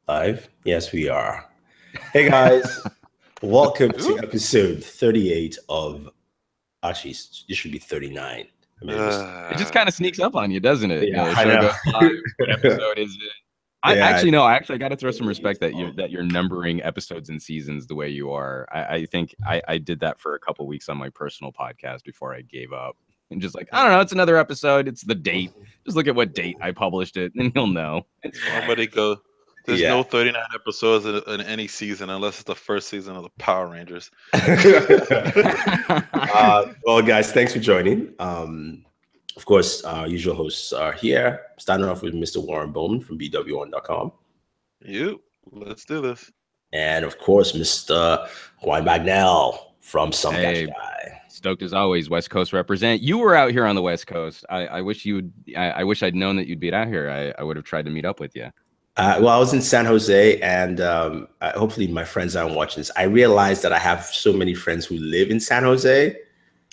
Live? Yes, we are. Hey guys, welcome to episode 38 of. Actually, it should be 39. I mean, It just kind of sneaks up on you, doesn't it? yeah, The I show know. goes live. What episode is it? I Yeah, actually no. I actually got to throw some respect that you're numbering episodes and seasons the way you are. I think I did that for a couple weeks on my personal podcast before I gave up. And just like, I don't know, it's another episode. It's the date. Just look at what date I published it, and you'll know. It's fine. Nobody go. There's yeah. no 39 episodes in any season unless it's the first season of the Power Rangers. Well, guys, thanks for joining. Of course, our usual hosts are here. Starting off with Mr. Warren Bowman from Booredatwork.com. Let's do this. And of course, Mr. Juan Bagnell from Some Hey. Guy. Stoked as always, West Coast represent. You were out here on the West Coast. I wish you'd. I wish I'd known that you'd be out here. I would have tried to meet up with you. Well, I was in San Jose, and hopefully my friends aren't watching this. I realized that I have so many friends who live in San Jose.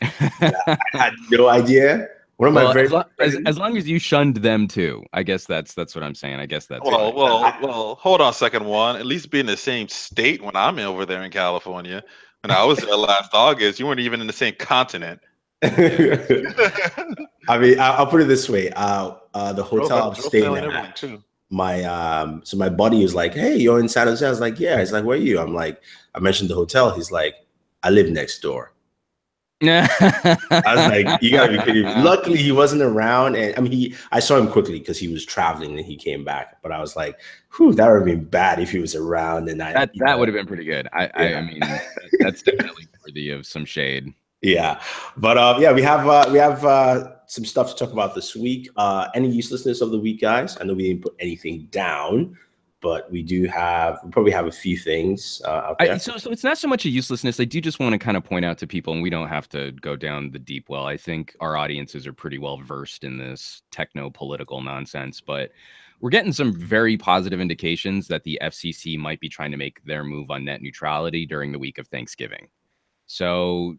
I had no idea. One of my very as long as you shunned them too, I guess that's what I'm saying. I guess that's well. Hold on a second, Juan. At least be in the same state when I'm over there in California. When I was there last August, you weren't even in the same continent. I mean, I'll put it this way: the hotel I'm staying at. So my buddy was like, "Hey, you're in San Jose?" I was like, "Yeah." He's like, "Where are you?" I'm like, I mentioned the hotel. He's like, "I live next door." I was like, "You gotta be kidding me!" Luckily, he wasn't around, and I mean, I saw him quickly because he was traveling and he came back. But I was like, "Whew, that would have been bad if he was around." And that would have been pretty good. I mean, that's definitely worthy of some shade. Yeah, but yeah, we have some stuff to talk about this week. Any uselessness of the week, guys? I know we didn't put anything down, but we probably have a few things out there. So it's not so much a uselessness. I do just want to kind of point out to people, and we don't have to go down the deep well. I think our audiences are pretty well versed in this techno-political nonsense, but we're getting some very positive indications that the FCC might be trying to make their move on net neutrality during the week of Thanksgiving. So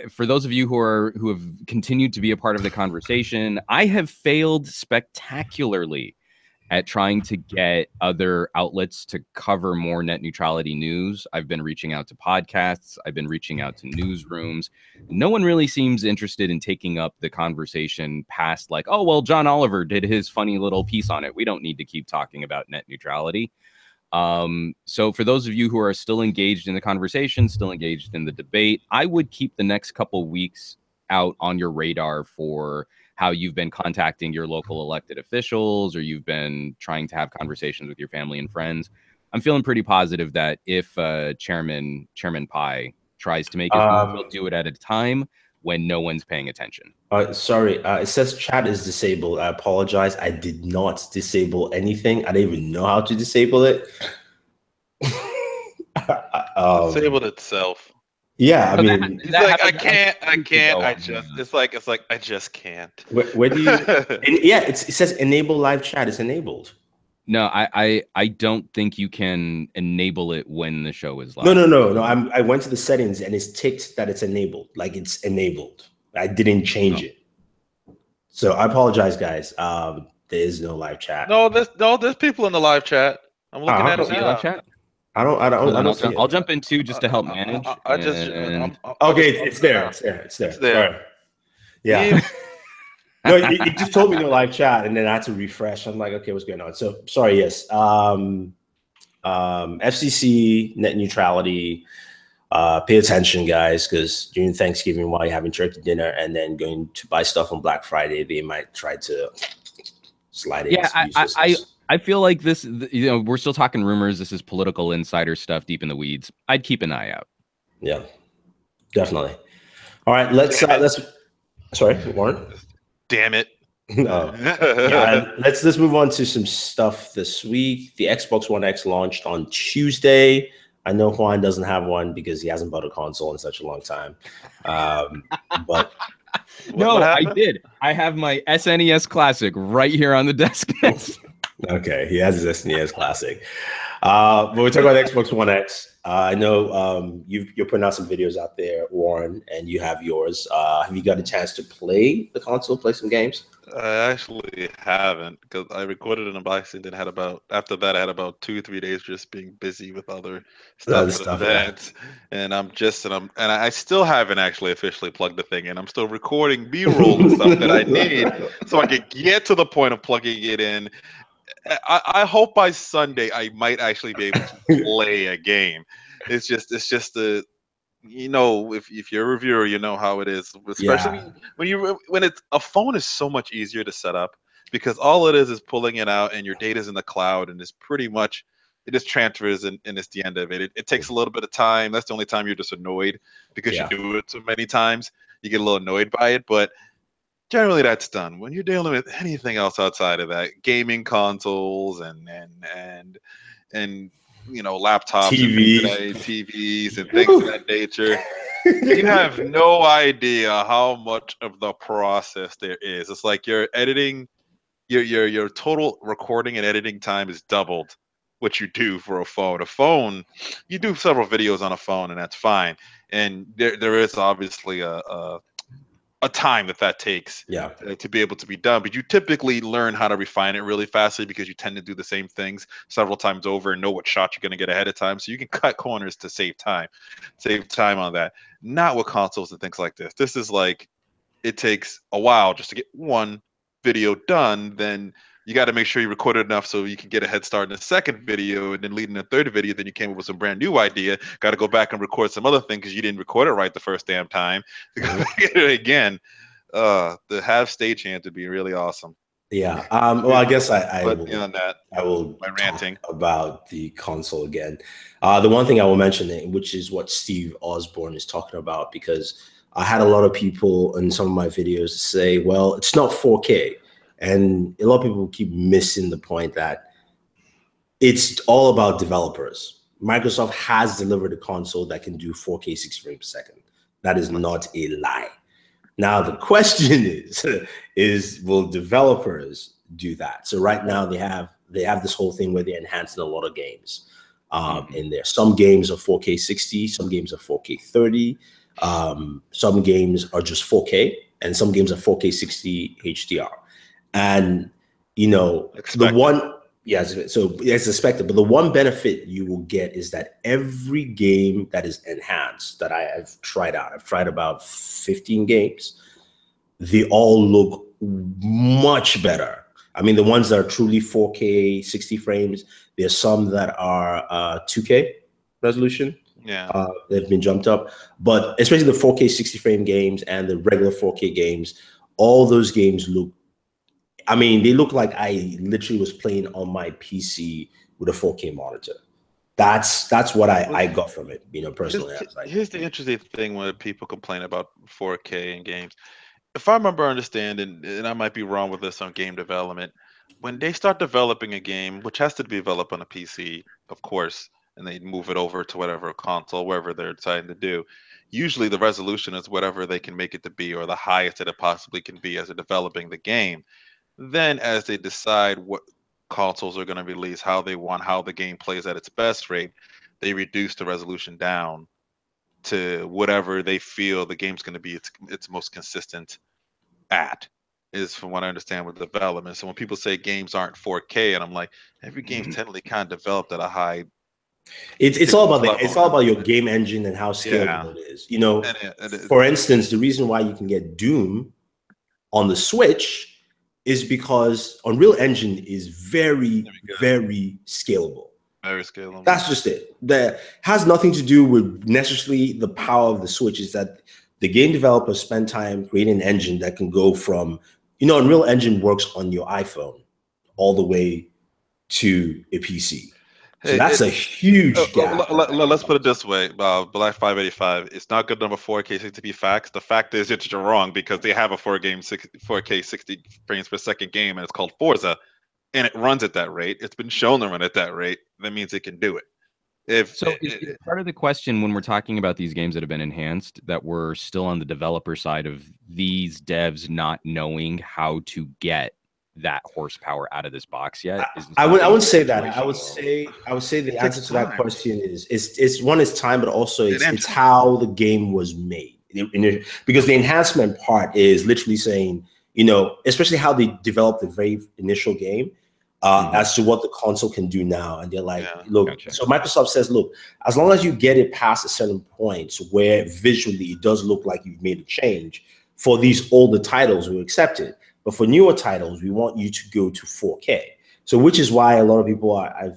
for those of you who have continued to be a part of the conversation, I have failed spectacularly at trying to get other outlets to cover more net neutrality news. I've been reaching out to podcasts. I've been reaching out to newsrooms. No one really seems interested in taking up the conversation past like, oh, well, John Oliver did his funny little piece on it. We don't need to keep talking about net neutrality. So for those of you who are still engaged in the conversation, still engaged in the debate, I would keep the next couple weeks out on your radar for how you've been contacting your local elected officials, or you've been trying to have conversations with your family and friends. I'm feeling pretty positive that if Chairman Pai tries to make his move, he'll do it at a time when no one's paying attention. Sorry, it says chat is disabled. I apologize. I did not disable anything. I didn't even know how to disable it. Disabled itself. Yeah, I mean, it's like I can't. I just can't. Where do you? Yeah, it says enable live chat. It's enabled. No, I don't think you can enable it when the show is live. No. I went to the settings and it's ticked that it's enabled. Like it's enabled. I didn't change it. So I apologize, guys. There is no live chat. No, there's people in the live chat. I'm looking at it now. Live chat? I don't see it. I'll jump in too just to help manage. Okay, it's there. It's there. Sorry. Yeah. No, it just told me no live chat, and then I had to refresh. I'm like, okay, what's going on? So sorry. Yes. FCC net neutrality. Pay attention, guys, because during Thanksgiving, while you're having turkey dinner and then going to buy stuff on Black Friday, they might try to slide it. Yeah, I feel like this. We're still talking rumors. This is political insider stuff deep in the weeds. I'd keep an eye out. Yeah, definitely. All right, let's. Sorry, Warren. Damn it. No. Yeah, let's move on to some stuff this week. The Xbox One X launched on Tuesday. I know Juan doesn't have one because he hasn't bought a console in such a long time. But no, I did. I have my SNES Classic right here on the desk. Okay, he has his SNES Classic. But we're talking about Xbox One X. I know you're putting out some videos out there, Warren, and you have yours. Have you got a chance to play the console, play some games? I actually haven't, because I recorded an unboxing that had about, after that I had about 2 or 3 days just being busy with other The stuff at stuff, yeah. events. And I still haven't actually officially plugged the thing in. I'm still recording B-roll and stuff that I need so I can get to the point of plugging it in. I hope by Sunday I might actually be able to play a game. It's just the, if you're a reviewer, you know how it is, especially Yeah, when it's a phone is so much easier to set up, because all it is pulling it out and your data's in the cloud, and it's pretty much, it just transfers, and it's the end of it. It takes a little bit of time. That's the only time you're just annoyed, because you yeah, do it so many times. You get a little annoyed by it, but generally that's done. When you're dealing with anything else outside of that, gaming consoles and laptops and things of TV. that, TVs and things of that nature, you have no idea how much of the process there is. It's like you're editing, your total recording and editing time is doubled what you do for a phone. A phone, you do several videos on a phone, and that's fine. And there is obviously a time that takes Yeah. to be able to be done. But you typically learn how to refine it really fastly, because you tend to do the same things several times over and know what shot you're going to get ahead of time. So you can cut corners to save time on that. Not with consoles and things like this. This is like, it takes a while just to get one video done. Then you got to make sure you record it enough so you can get a head start in the second video, and then leading a third video. Then you came up with some brand new idea. Got to go back and record some other thing because you didn't record it right the first damn time. Get it again. To have stagehand to be really awesome. Yeah. Well, I guess I But will. beyond that, I will my talk ranting. about the console again. The one thing I will mention, which is what Steve Osborne is talking about, because I had a lot of people in some of my videos say, "Well, it's not 4K," and a lot of people keep missing the point that it's all about developers. Microsoft has delivered a console that can do 4K 60 frames per second. That is not a lie. Now the question is will developers do that? So right now they have this whole thing where they're enhancing a lot of games in there. Some games are 4K 60, some games are 4K 30, some games are just 4K, and some games are 4K 60 HDR. And the one, yes, so it's expected, but the one benefit you will get is that every game that is enhanced that I have tried out, I've tried about 15 games, they all look much better. I mean, the ones that are truly 4K 60 frames, there's some that are 2K resolution. Yeah. They've been jumped up, but especially the 4K 60 frame games and the regular 4K games, all those games look, I mean, they look like I literally was playing on my PC with a 4K monitor. That's what I got from it, personally. Here's the interesting thing when people complain about 4K in games. If I remember understanding, and I might be wrong with this on game development, when they start developing a game, which has to be developed on a PC, of course, and they move it over to whatever console, wherever they're deciding to do, usually the resolution is whatever they can make it to be, or the highest that it possibly can be as they're developing the game. Then, as they decide what consoles are going to release, how the game plays at its best rate, they reduce the resolution down to whatever they feel the game's going to be its most consistent at, is from what I understand with development. So when people say games aren't 4K, and I'm like, every game's technically kind of developed at a high. It's all about your game engine and how scalable it is. For instance, the reason why you can get Doom on the Switch is because Unreal Engine is very, very scalable. Very scalable. That's just it. That has nothing to do with necessarily the power of the Switch. Is that the game developers spend time creating an engine that can go from, Unreal Engine works on your iPhone all the way to a PC. So that's a huge gap. Let's put it this way, Black 585. It's not good number 4K 60p facts. The fact is that you're wrong, because they have a 4K 60 frames per second game, and it's called Forza, and it runs at that rate. It's been shown to run at that rate. That means it can do it. Is part of the question when we're talking about these games that have been enhanced that we're still on the developer side of these devs not knowing how to get that horsepower out of this box yet? I wouldn't say that. I would say the answer to that question is one is time, but also it's how the game was made. Because the enhancement part is literally saying, you know, especially how they developed the very initial game as to what the console can do now. And they're like, look, so Microsoft says, look, as long as you get it past a certain point where visually it does look like you've made a change, for these older titles, we accept it. But for newer titles, we want you to go to 4K. So which is why a lot of people are a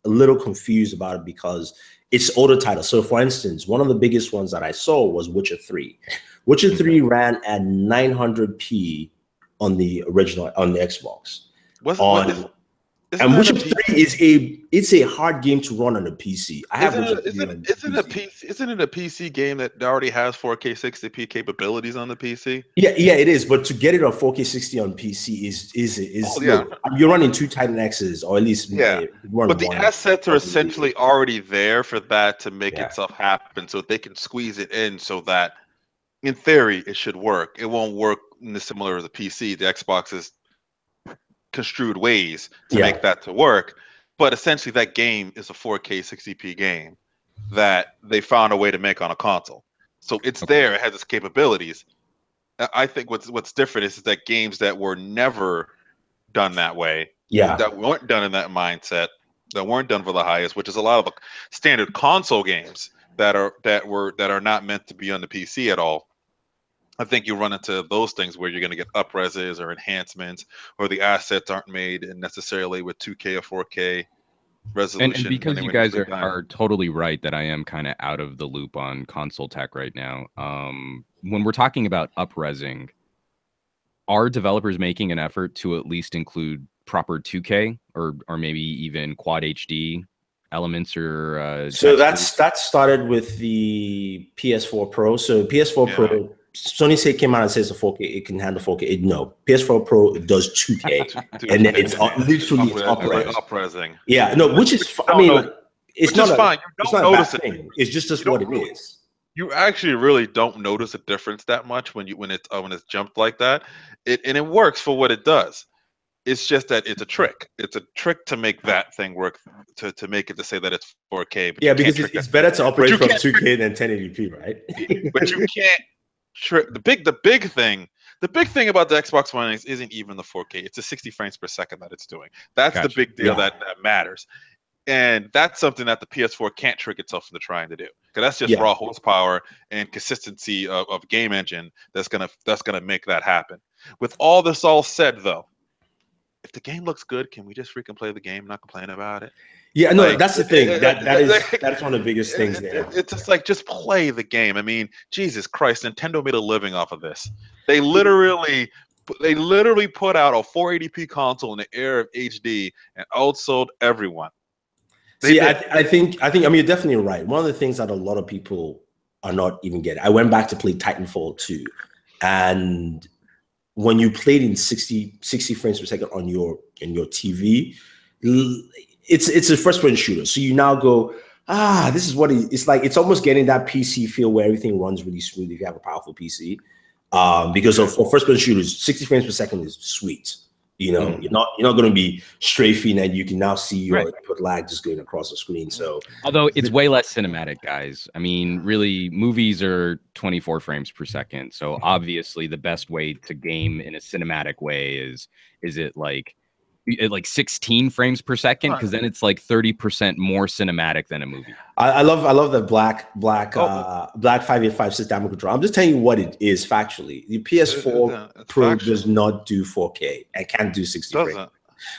little confused about it, because it's older titles. So for instance, one of the biggest ones that I saw was Witcher 3. Witcher 3 ran at 900p on the original, on the Xbox. And Witcher 3 it's a hard game to run on a PC. I have Witcher 3 on PC. Isn't it a PC game that already has 4K 60p capabilities on the PC? Yeah, it is. But to get it on 4K 60 on PC is look, you're running 2 Titan X's, or at least but the assets are essentially already there for that to make itself happen, so they can squeeze it in so that in theory it should work. It won't work in the similar to the PC. The Xbox is construed ways to make that to work, but essentially that game is a 4K 60p game that they found a way to make on a console, so it's there, it has its capabilities. I think what's different is that games that were never done that way, that weren't done in that mindset, that weren't done for the highest, which is a lot of the standard console games that are not meant to be on the PC at all. I think you run into those things where you're going to get up-reses or enhancements, or the assets aren't made necessarily with 2K or 4K resolution. And because you guys are totally right that I am kind of out of the loop on console tech right now. When we're talking about up-resing, are developers making an effort to at least include proper 2K or maybe even quad HD elements or so that started with the PS4 Pro. So PS4 Pro, Sony came out and says the 4K, it can handle 4K. No, PS4 Pro does 2K, and then it's literally up-resing. Yeah, no, which is I mean, it's not fine. You don't notice it. It's just what it is. You actually really don't notice a difference that much when it's jumped like that. It works for what it does. It's just that it's a trick. It's a trick to make that thing work, to make it to say that it's 4K. But because it's better to operate from 2K than 1080p, right? But you can't trick the big thing. The big thing about the Xbox One isn't even the 4K. It's the 60 frames per second that it's doing. That's the big deal that matters. And that's something that the PS4 can't trick itself into trying to do, because that's just raw horsepower and consistency of game engine that's gonna make that happen. With all this all said, though, if the game looks good, can we just freaking play the game, not complain about it? Yeah, no, that's the thing. That's one of the biggest things there. It's just like, just play the game. I mean, Jesus Christ, Nintendo made a living off of this. They literally put out a 480p console in the era of HD and outsold everyone. I think I mean, you're definitely right. One of the things that a lot of people are not even getting. I went back to play Titanfall 2, and when you played in 60 frames per second on your TV, it's a first-person shooter. So you now go, this is what it's like. It's almost getting that PC feel where everything runs really smooth if you have a powerful PC. Because for first-person shooters, 60 frames per second is sweet. You know, you're not going to be strafing, and you can now see your input lag just going across the screen. So, although it's way less cinematic, guys. I mean, really, movies are 24 frames per second. So obviously, the best way to game in a cinematic way is it like 16 frames per second, because then it's like 30% more cinematic than a movie. I love the black 585 system control. I'm just telling you what it is factually. The PS4 Pro does not do 4K and can't do 60 frames.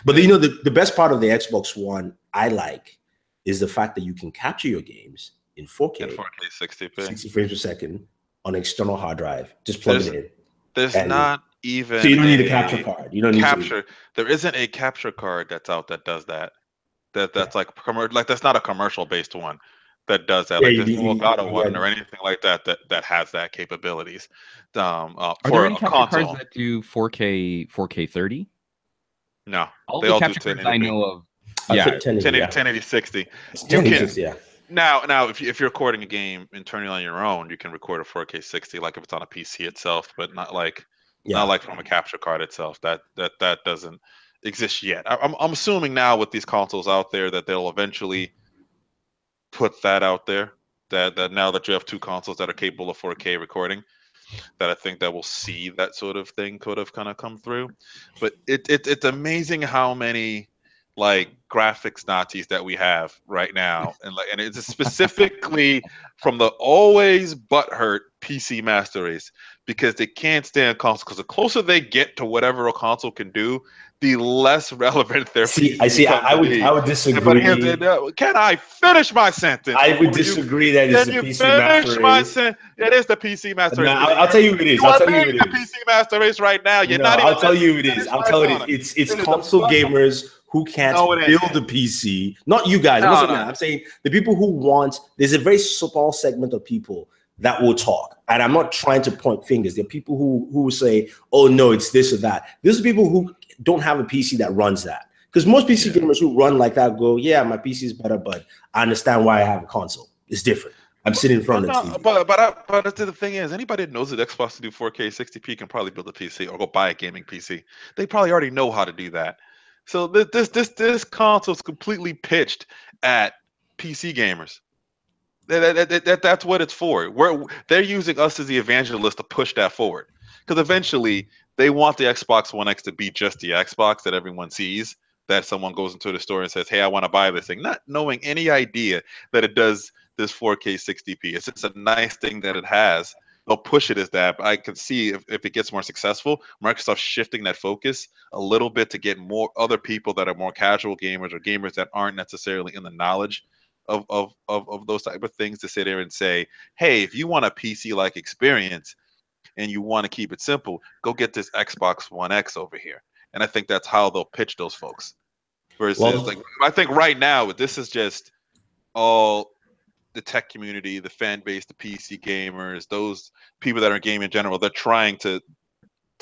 But you know, the best part of the Xbox One I like is the fact that you can capture your games in 4K, 60 frames per second on an external hard drive. Just plug it in. There's not even, so you don't need a capture card. You don't need there isn't a capture card that's out that does that. That's like that's not a commercial based one that does that. Like there's no Elgato one or anything like that has that capabilities. Are there any capture cards that do 4K 30? No, all the capture cards I know of. 1080 60. Now, if you're recording a game internally on your own, you can record a 4K 60, like if it's on a PC itself, but not like from a capture card itself. That doesn't exist yet. I'm assuming now with these consoles out there that they'll eventually put that out there. That now that you have two consoles that are capable of 4K recording, that I think that will see that sort of thing could have kind of come through. But it's amazing how many like graphics Nazis that we have right now, and it's specifically from the always butthurt PC master race, because they can't stand console. Because the closer they get to whatever a console can do, the less relevant their PC becomes. I would disagree. Can I finish my sentence? I would disagree that it's the PC master race. It is the PC master race. I'll tell you who it is. I'll tell you who it is. The PC master race right now. You're not even. I'll tell you who it is. I'll tell you it's console gamers who can't build a PC. Not you guys. I'm saying the people who want. There's a very small segment of people that will talk, and I'm not trying to point fingers. There are people who will say, "Oh no, it's this or that." These are people who don't have a PC that runs that. Because most PC gamers who run like that go, "Yeah, my PC is better, but I understand why I have a console. It's different. I'm sitting in front of the TV." But the thing is, anybody that knows that Xbox to do 4K 60p can probably build a PC or go buy a gaming PC. They probably already know how to do that. So this console is completely pitched at PC gamers. That's what it's for. They're using us as the evangelist to push that forward. Because eventually they want the Xbox One X to be just the Xbox that everyone sees. That someone goes into the store and says, "Hey, I want to buy this thing," not knowing any idea that it does this 4K 60p. It's just a nice thing that it has. They'll push it as that. But I can see if it gets more successful, Microsoft shifting that focus a little bit to get more other people that are more casual gamers or gamers that aren't necessarily in the knowledge of those type of things to sit there and say, "Hey, if you want a PC-like experience and you want to keep it simple, go get this Xbox One X over here." And I think that's how they'll pitch those folks. Versus, I think right now, this is just all the tech community, the fan base, the PC gamers, those people that are gaming in general. They're trying to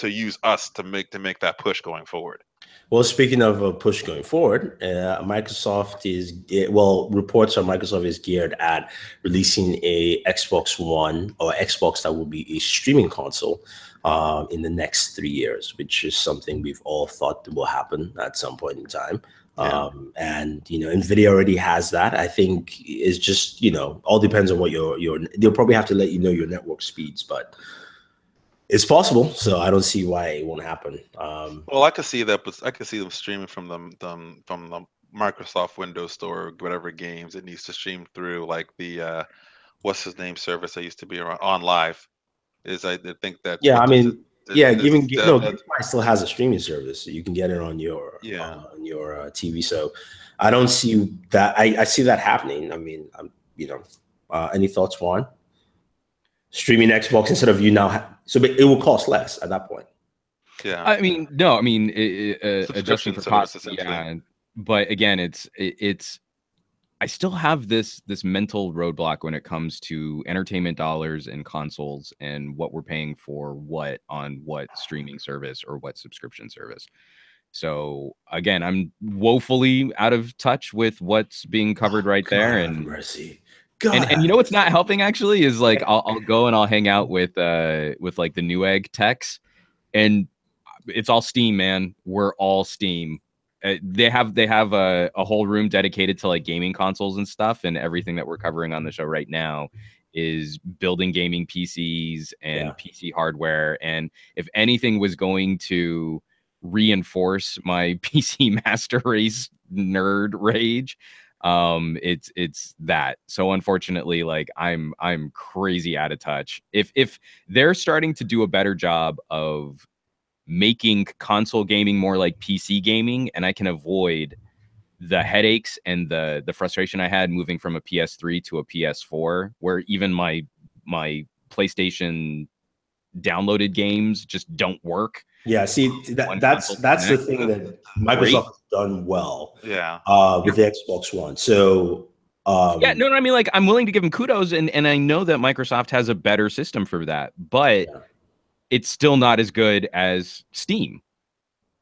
use us to make that push going forward. Well, speaking of a push going forward, Microsoft reports on Microsoft is geared at releasing a Xbox One or Xbox that will be a streaming console in the next 3 years, which is something we've all thought will happen at some point in time. Yeah. And Nvidia already has that. I think it's just all depends on what they'll probably have to let you know your network speeds, but it's possible. So I don't see why it won't happen. Well, I could see that, but I could see them streaming from the Microsoft Windows Store, whatever games it needs to stream through, like the what's his name service that used to be around on Live. I think that GameFly still has a streaming service, so you can get it on your TV. So I don't see that. I see that happening. I mean, any thoughts, Juan? Streaming Xbox instead of so it will cost less at that point. Yeah, I mean, no, I mean, adjusting for costs. Yeah, but again, it's. I still have this mental roadblock when it comes to entertainment dollars and consoles and what we're paying for what on what streaming service or what subscription service. So again, I'm woefully out of touch with what's being covered right there. And mercy. And what's not helping actually is like I'll go and I'll hang out with like the Newegg techs, and it's all Steam, man. We're all Steam. They have a whole room dedicated to like gaming consoles and stuff, and everything that we're covering on the show right now is building gaming PCs and PC hardware. And if anything was going to reinforce my PC master race nerd rage, it's that. So unfortunately, like I'm crazy out of touch. If they're starting to do a better job of making console gaming more like PC gaming, and I can avoid the headaches and the frustration I had moving from a PS3 to a PS4, where even my PlayStation downloaded games just don't work. Yeah, see, that's the thing that Microsoft has done well. Yeah, with the Xbox One. So I mean, like, I'm willing to give them kudos, and I know that Microsoft has a better system for that, but it's still not as good as Steam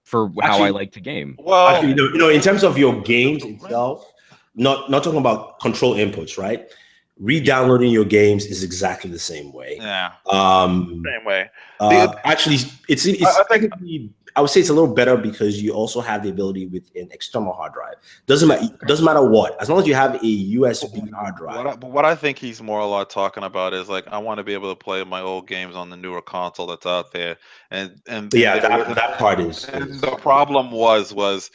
for how I like to game. Well, actually, in terms of your games itself, not talking about control inputs, right? Re-downloading your games is exactly the same way. Yeah. Same way. Actually, it's technically I would say it's a little better because you also have the ability with an external hard drive. Doesn't matter what, as long as you have a USB hard drive. What I think he's more a lot talking about is like, I want to be able to play my old games on the newer console that's out there, and yeah, that part is. The problem was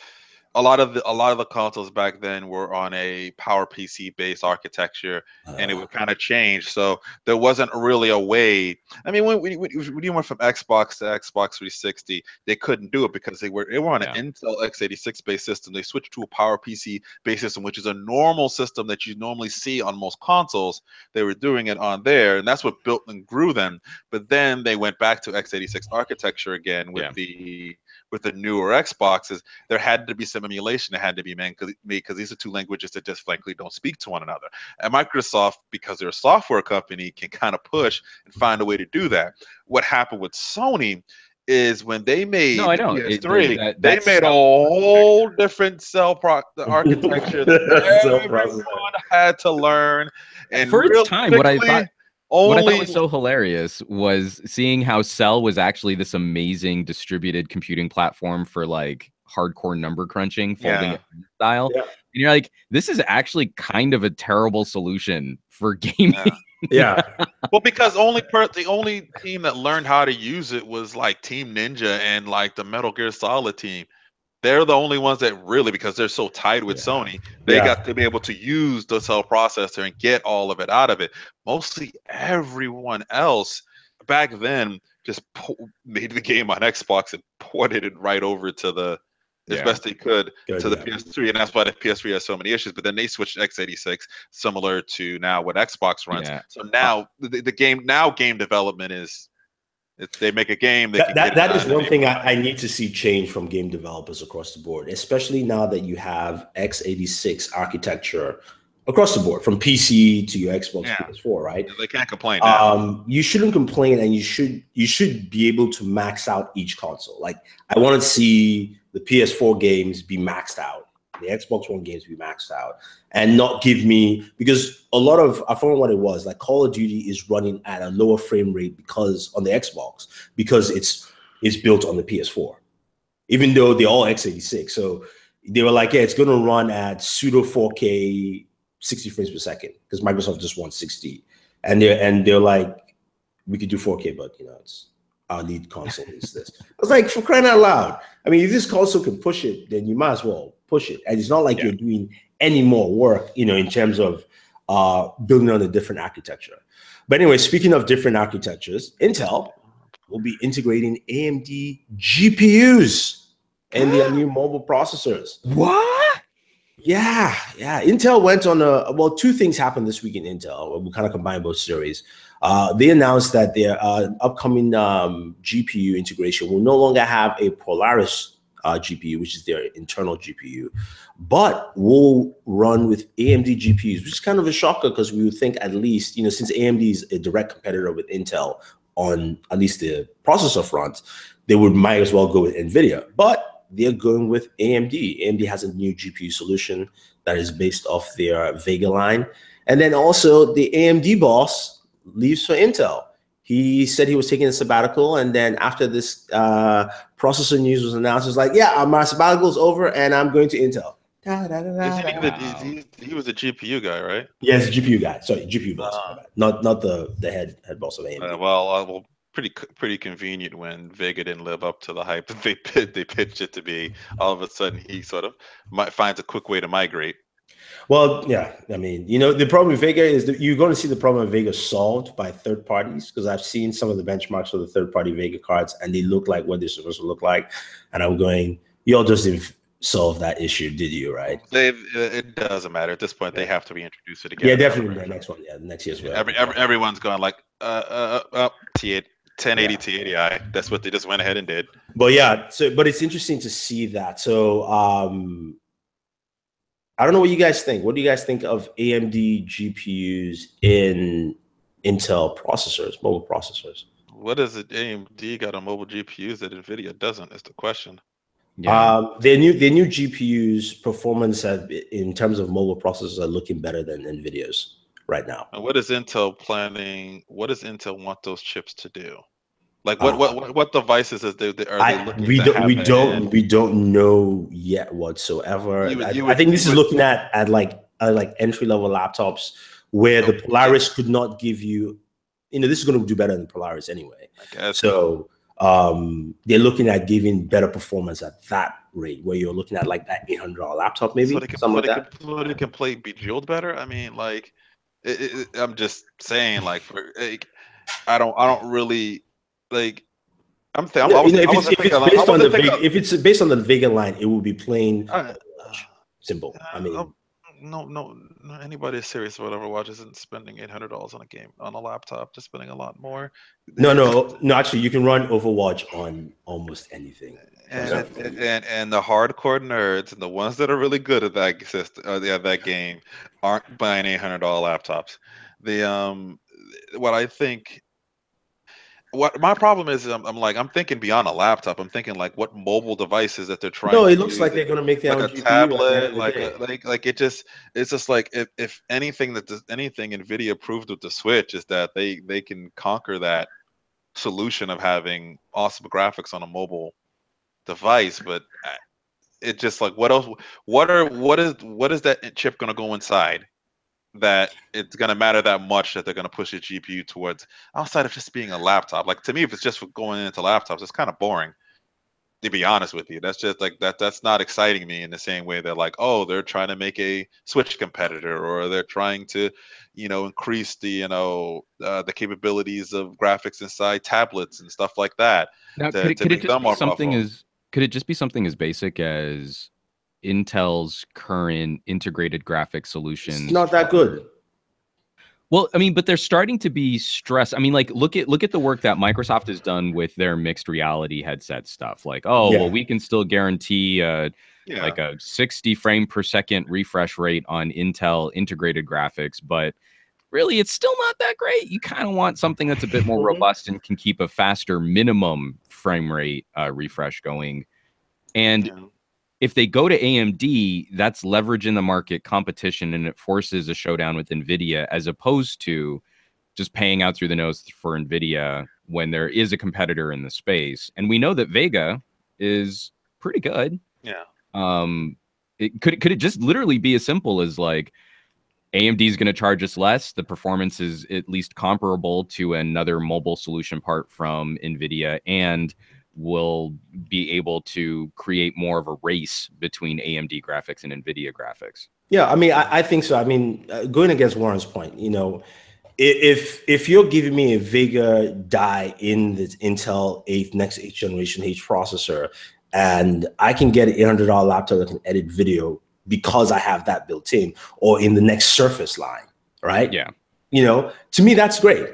a lot of the consoles back then were on a PowerPC based architecture, and it would kind of change. So there wasn't really a way. I mean, when you went from Xbox to Xbox 360, they couldn't do it because they were on an Intel x86 based system. They switched to a PowerPC based system, which is a normal system that you normally see on most consoles. They were doing it on there, and that's what built and grew them. But then they went back to x86 architecture again with the newer Xboxes. There had to be some emulation that had to be made because these are two languages that just frankly don't speak to one another. And Microsoft, because they're a software company, can kind of push and find a way to do that. What happened with Sony is when they made the PS3, they made a whole different cell architecture that everyone had to learn. And for its time, what I thought was so hilarious was seeing how Cell was actually this amazing distributed computing platform for like hardcore number crunching, folding it style. Yeah. And you're like, this is actually kind of a terrible solution for gaming. Yeah. Well, because the only team that learned how to use it was like Team Ninja and like the Metal Gear Solid team. They're the only ones that really, because they're so tied with Sony, they got to be able to use the cell processor and get all of it out of it. Mostly everyone else back then just made the game on Xbox and ported it right over to as best they could to the PS3, and that's why the PS3 has so many issues. But then they switched to x86, similar to now what Xbox runs. So now game development is. They make a game. That is one thing I need to see change from game developers across the board, especially now that you have x86 architecture across the board, from PC to your Xbox PS4, right? They can't complain now. You shouldn't complain, and you should be able to max out each console. Like, I want to see the PS4 games be maxed out, the Xbox One games be maxed out, and not give me, because a lot of, I forgot what it was, like Call of Duty is running at a lower frame rate because on the Xbox, because it's built on the PS4, even though they're all x86. So they were like, it's going to run at pseudo 4K 60 frames per second because Microsoft just wants 60, and they're like, we could do 4K, but it's our lead console is this. I was like, for crying out loud. I mean, if this console can push it, then you might as well push it. And it's not like you're doing any more work, in terms of building on a different architecture. But anyway, speaking of different architectures, Intel will be integrating AMD GPUs in their new mobile processors. What? Yeah. Intel went on two things happened this week in Intel. We'll kind of combine both stories. They announced that their upcoming GPU integration will no longer have a Polaris GPU, which is their internal GPU, but will run with AMD GPUs, which is kind of a shocker because we would think, at least, since AMD is a direct competitor with Intel on at least the processor front, they might as well go with NVIDIA. But they're going with AMD. AMD has a new GPU solution that is based off their Vega line. And then also the AMD boss leaves for Intel. He said he was taking a sabbatical, and then after this processor news was announced, it was like, my sabbatical is over, and I'm going to Intel. He was a GPU guy, right? Yes, GPU guy. Sorry, GPU boss. Not the head boss of AMD. Well, pretty convenient when Vega didn't live up to the hype that they pitched it to be. All of a sudden, he sort of finds a quick way to migrate. Well, yeah, I mean, the problem with Vega is that you're going to see the problem with Vega solved by third parties, because I've seen some of the benchmarks for the third-party Vega cards, and they look like what they're supposed to look like. And I'm going, y'all just didn't solve that issue, did you, right? It doesn't matter. At this point, they have to reintroduce it again. Yeah, definitely the next one. Yeah, the next year as well. Everyone's going like, T8. 1080 Ti. That's what they just went ahead and did. But yeah, but it's interesting to see that. So I don't know what you guys think. What do you guys think of AMD GPUs in Intel processors, mobile processors? What is it AMD got on mobile GPUs that NVIDIA doesn't, is the question. Yeah. Their new GPUs performance in terms of mobile processors are looking better than NVIDIA's right now. And what is Intel planning? What does Intel want those chips to do? Like what devices are they looking to have? We don't know yet whatsoever. I think this is looking at like entry level laptops where the Polaris could not give you. This is going to do better than Polaris anyway. So they're looking at giving better performance at that rate, where you're looking at like that $800 laptop, maybe something like that. So they can play Bejeweled better. I mean, like, I'm just saying, like, I don't really like. If it's based on the Vega line, it will be plain simple. I mean, no, anybody is serious about Overwatch isn't spending $800 on a game on a laptop. Just spending a lot more. No. Actually, you can run Overwatch on almost anything. And the hardcore nerds and the ones that are really good at that system, that game, aren't buying $800 laptops. What my problem is, I'm thinking beyond a laptop. I'm thinking like what mobile devices that they're trying. No, it looks like they're gonna make their own GPU, tablet, it's just like if anything NVIDIA proved with the Switch is that they can conquer that solution of having awesome graphics on a mobile device, but it's just like what else? What is that chip gonna go inside that it's going to matter that much that they're going to push a GPU towards, outside of just being a laptop? Like, to me, if it's just going into laptops, it's kind of boring, to be honest with you. That's just like that's not exciting me in the same way that, like, oh, they're trying to make a Switch competitor, or they're trying to, increase the capabilities of graphics inside tablets and stuff like that. Now, could it just be something as basic as Intel's current integrated graphics solutions? It's not that good. Well, I mean, but they're starting to be stressed. I mean, like, look at the work that Microsoft has done with their mixed reality headset stuff. Like, well, we can still guarantee like a 60 frame per second refresh rate on Intel integrated graphics, but really, it's still not that great. You kind of want something that's a bit more robust and can keep a faster minimum frame rate refresh going. And if they go to AMD, that's leveraging the market competition, and it forces a showdown with NVIDIA, as opposed to just paying out through the nose for NVIDIA when there is a competitor in the space. And we know that Vega is pretty good. Yeah. Could it just literally be as simple as, like, AMD is going to charge us less, the performance is at least comparable to another mobile solution part from NVIDIA, and will be able to create more of a race between AMD graphics and NVIDIA graphics? Yeah, I mean, I think so. I mean, going against Warren's point, if you're giving me a Vega die in the Intel next 8th generation H processor, and I can get an $800 laptop that can edit video because I have that built in, or in the next Surface line, right? Yeah. To me, that's great.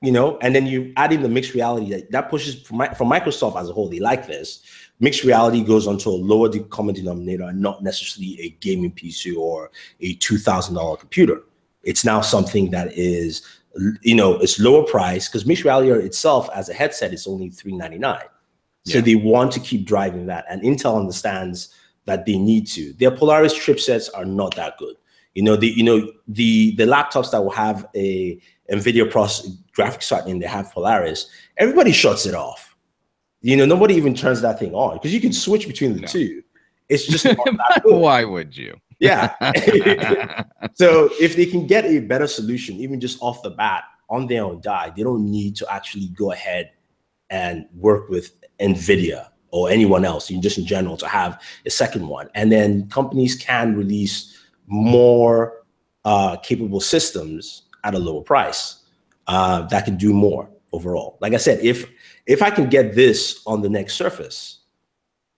And then you add in the mixed reality that pushes from Microsoft as a whole. They like this. Mixed reality goes onto a lower common denominator, and not necessarily a gaming PC or a $2,000 computer. It's now something that is, it's lower price, because mixed reality itself as a headset is only $399. So they want to keep driving that, and Intel understands that they need to. Their Polaris chipsets are not that good. The laptops that will have a NVIDIA graphics card in, they have Polaris, everybody shuts it off. Nobody even turns that thing on, because you can switch between the two. It's just not that good. Why would you? Yeah. So if they can get a better solution, even just off the bat on their own die, they don't need to actually go ahead and work with NVIDIA or anyone else, just in general, to have a second one. And then companies can release more capable systems at a lower price that can do more overall. Like I said, if I can get this on the next Surface,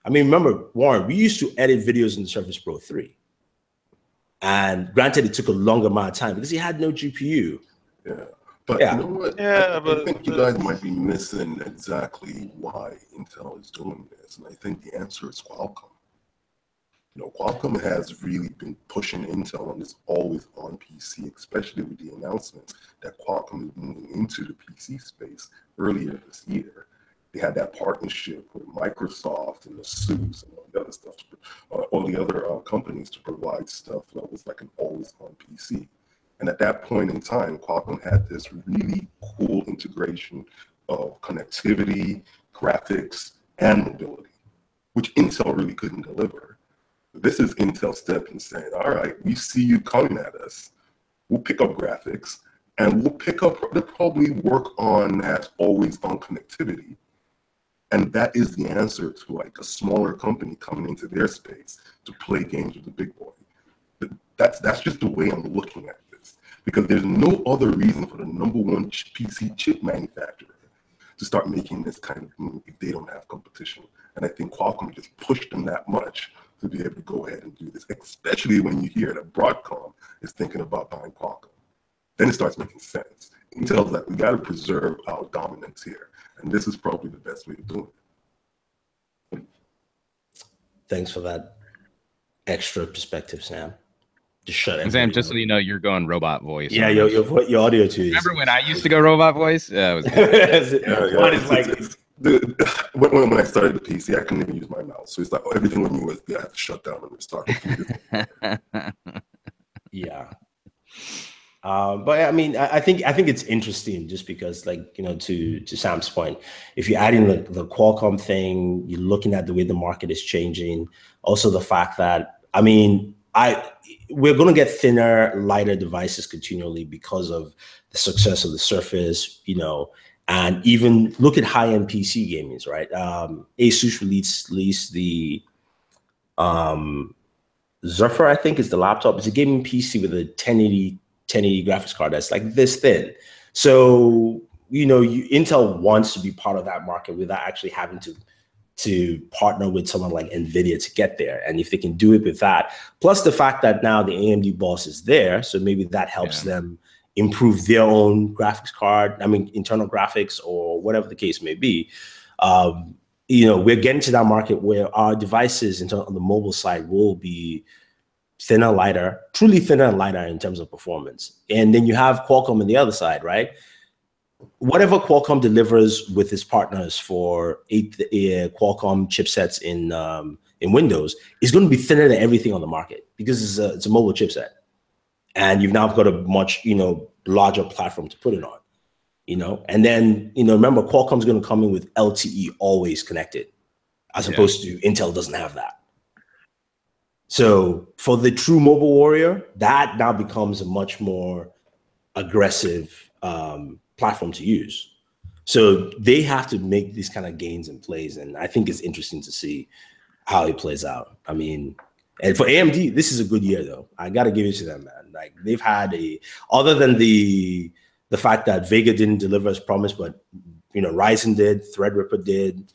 I mean, remember, Warren, we used to edit videos in the Surface Pro 3. And granted, it took a longer amount of time because it had no GPU. Yeah. But you know what? I think you guys might be missing exactly why Intel is doing this. And I think the answer is Qualcomm. Qualcomm has really been pushing Intel on this always-on PC, especially with the announcement that Qualcomm is moving into the PC space earlier this year. They had that partnership with Microsoft and ASUS and all the other stuff, all the other companies to provide stuff that was like an always-on PC. And at that point in time, Qualcomm had this really cool integration of connectivity, graphics, and mobility, which Intel really couldn't deliver. This is Intel stepping, saying, all right, we see you coming at us. We'll pick up graphics, and we'll probably work on that always-on connectivity. And that is the answer to like a smaller company coming into their space to play games with the big boy. That's just the way I'm looking at this, because there's no other reason for the #1 PC chip manufacturer to start making this kind of move if they don't have competition. And I think Qualcomm just pushed them that much to be able to go ahead and do this, especially when you hear that Broadcom is thinking about buying Qualcomm. Then it starts making sense. Intel's like, we got to preserve our dominance here. And this is probably the best way of doing it. Thanks for that extra perspective, Sam. Just shut it. Sam, just so you know, you're going robot voice. Yeah, your audio too. Remember when I used to go robot voice? Yeah, when I started the PC, I couldn't even use my mouse. So it's like everything on USB, I have to shut down and restart. Yeah. But I mean, I think it's interesting just because, like, you know, to Sam's point, if you're adding the Qualcomm thing, you're looking at the way the market is changing. Also, the fact that, I mean, we're going to get thinner, lighter devices continually because of the success of the Surface, you know, and even look at high-end PC gamings, right? Asus released the Zephyr, I think, is the laptop. It's a gaming PC with a 1080 graphics card that's like this thin. So, you know, Intel wants to be part of that market without actually having to partner with someone like NVIDIA to get there. And if they can do it with that, plus the fact that now the AMD boss is there, so maybe that helps them improve their own graphics card, I mean, internal graphics or whatever the case may be. You know, we're getting to that market where our devices on the mobile side will be thinner, lighter, truly thinner and lighter in terms of performance. And then you have Qualcomm on the other side, right? Whatever Qualcomm delivers with its partners for Qualcomm chipsets in Windows is going to be thinner than everything on the market because it's a mobile chipset. And you've now got a much, you know, larger platform to put it on, you know? And then, you know, remember, Qualcomm's going to come in with LTE always connected, as opposed to Intel doesn't have that. So for the true mobile warrior, that now becomes a much more aggressive platform to use. So they have to make these kind of gains and plays. And I think it's interesting to see how it plays out. I mean, and for AMD, this is a good year, though. I got to give it to them, man. Like, they've had other than the fact that Vega didn't deliver as promised, but, you know, Ryzen did, Threadripper did,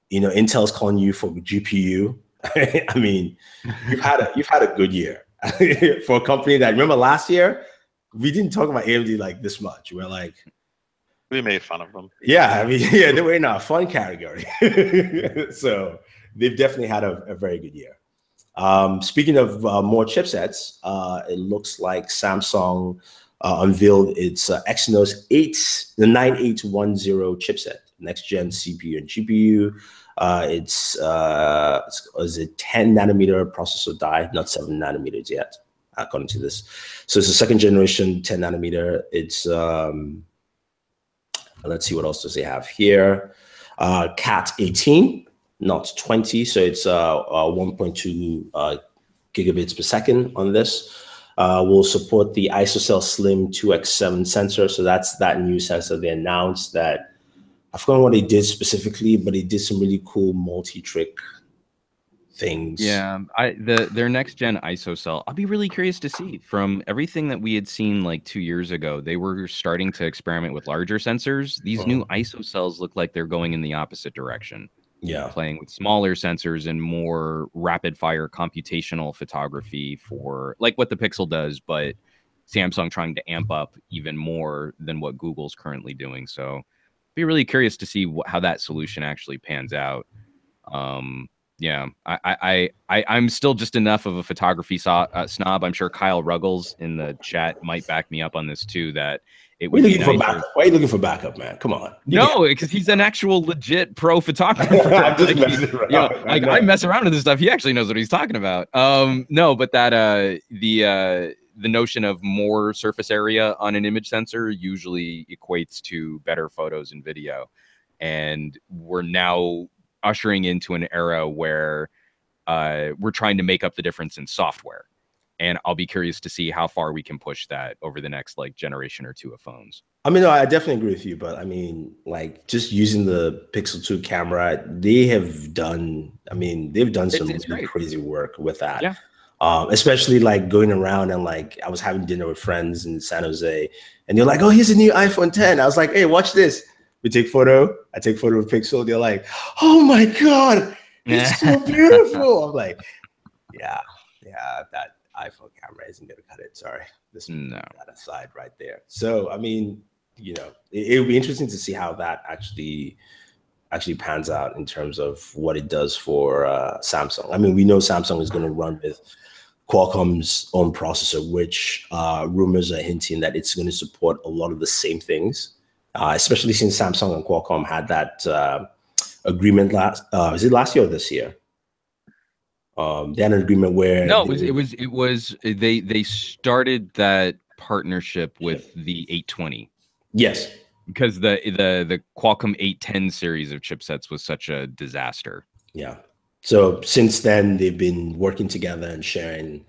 you know, Intel's calling you for GPU. I mean, you've had a good year for a company that, remember last year, we didn't talk about AMD like this much. We're like, we made fun of them. Yeah, I mean, yeah, they were in our fun category. So they've definitely had a very good year. Speaking of more chipsets, it looks like Samsung unveiled its Exynos 9810 chipset, next gen CPU and GPU. It's a 10 nanometer processor die, not 7 nanometers yet, according to this. So it's a second generation 10 nanometer. It's let's see, what else does it have here? Cat 18, not 20. So it's 1.2 gigabits per second on this. Will support the ISOCELL Slim 2x7 sensor. So that's that new sensor they announced that, I forgot what they did specifically, but they did some really cool multi-trick things. Yeah, their next gen ISOCELL, I'll be really curious to see. From everything that we had seen like 2 years ago, they were starting to experiment with larger sensors. These new ISOCELLs look like they're going in the opposite direction. Yeah, playing with smaller sensors and more rapid fire computational photography for like what the Pixel does, but Samsung trying to amp up even more than what Google's currently doing. So be really curious to see how that solution actually pans out. Yeah, I'm still just enough of a photography snob. I'm sure Kyle Ruggles in the chat might back me up on this too, that it would be nicer. Why are you looking for backup, man? Come on. No, because he's an actual legit pro photographer. I mess around with this stuff. He actually knows what he's talking about. No, but that the the notion of more surface area on an image sensor usually equates to better photos and video. And we're now ushering into an era where we're trying to make up the difference in software. And I'll be curious to see how far we can push that over the next like generation or two of phones. I mean, no, I definitely agree with you, but I mean, like just using the Pixel 2 camera, they've done some really crazy work with that. Yeah. Especially like going around and like I was having dinner with friends in San Jose and they're like, oh, here's a new iPhone 10. I was like, hey, watch this. We take photo. I take photo of Pixel. They're like, oh my God, it's so beautiful. I'm like, yeah, that iPhone camera isn't gonna cut it. Sorry. That aside right there. So I mean, you know, it'll be interesting to see how that actually pans out in terms of what it does for Samsung. I mean, we know Samsung is going to run with Qualcomm's own processor, which rumors are hinting that it's going to support a lot of the same things, especially since Samsung and Qualcomm had that agreement was it last year or this year? They had an agreement where they started that partnership with the 820. Yes, because the Qualcomm 810 series of chipsets was such a disaster. Yeah. So since then they've been working together and sharing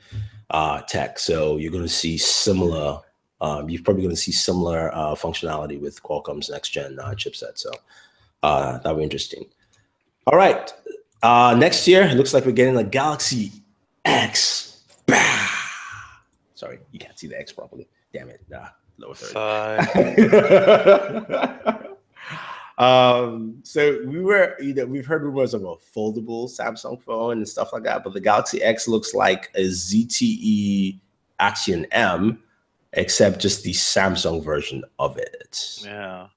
tech. So you're going to see similar. You're probably going to see similar functionality with Qualcomm's next gen chipset. So that'll be interesting. All right. Next year, it looks like we're getting a Galaxy X. Sorry, you can't see the X properly. Damn it. Lower third. So we've heard rumors of a foldable Samsung phone and stuff like that, but the Galaxy X looks like a ZTE Action M, except just the Samsung version of it. Yeah.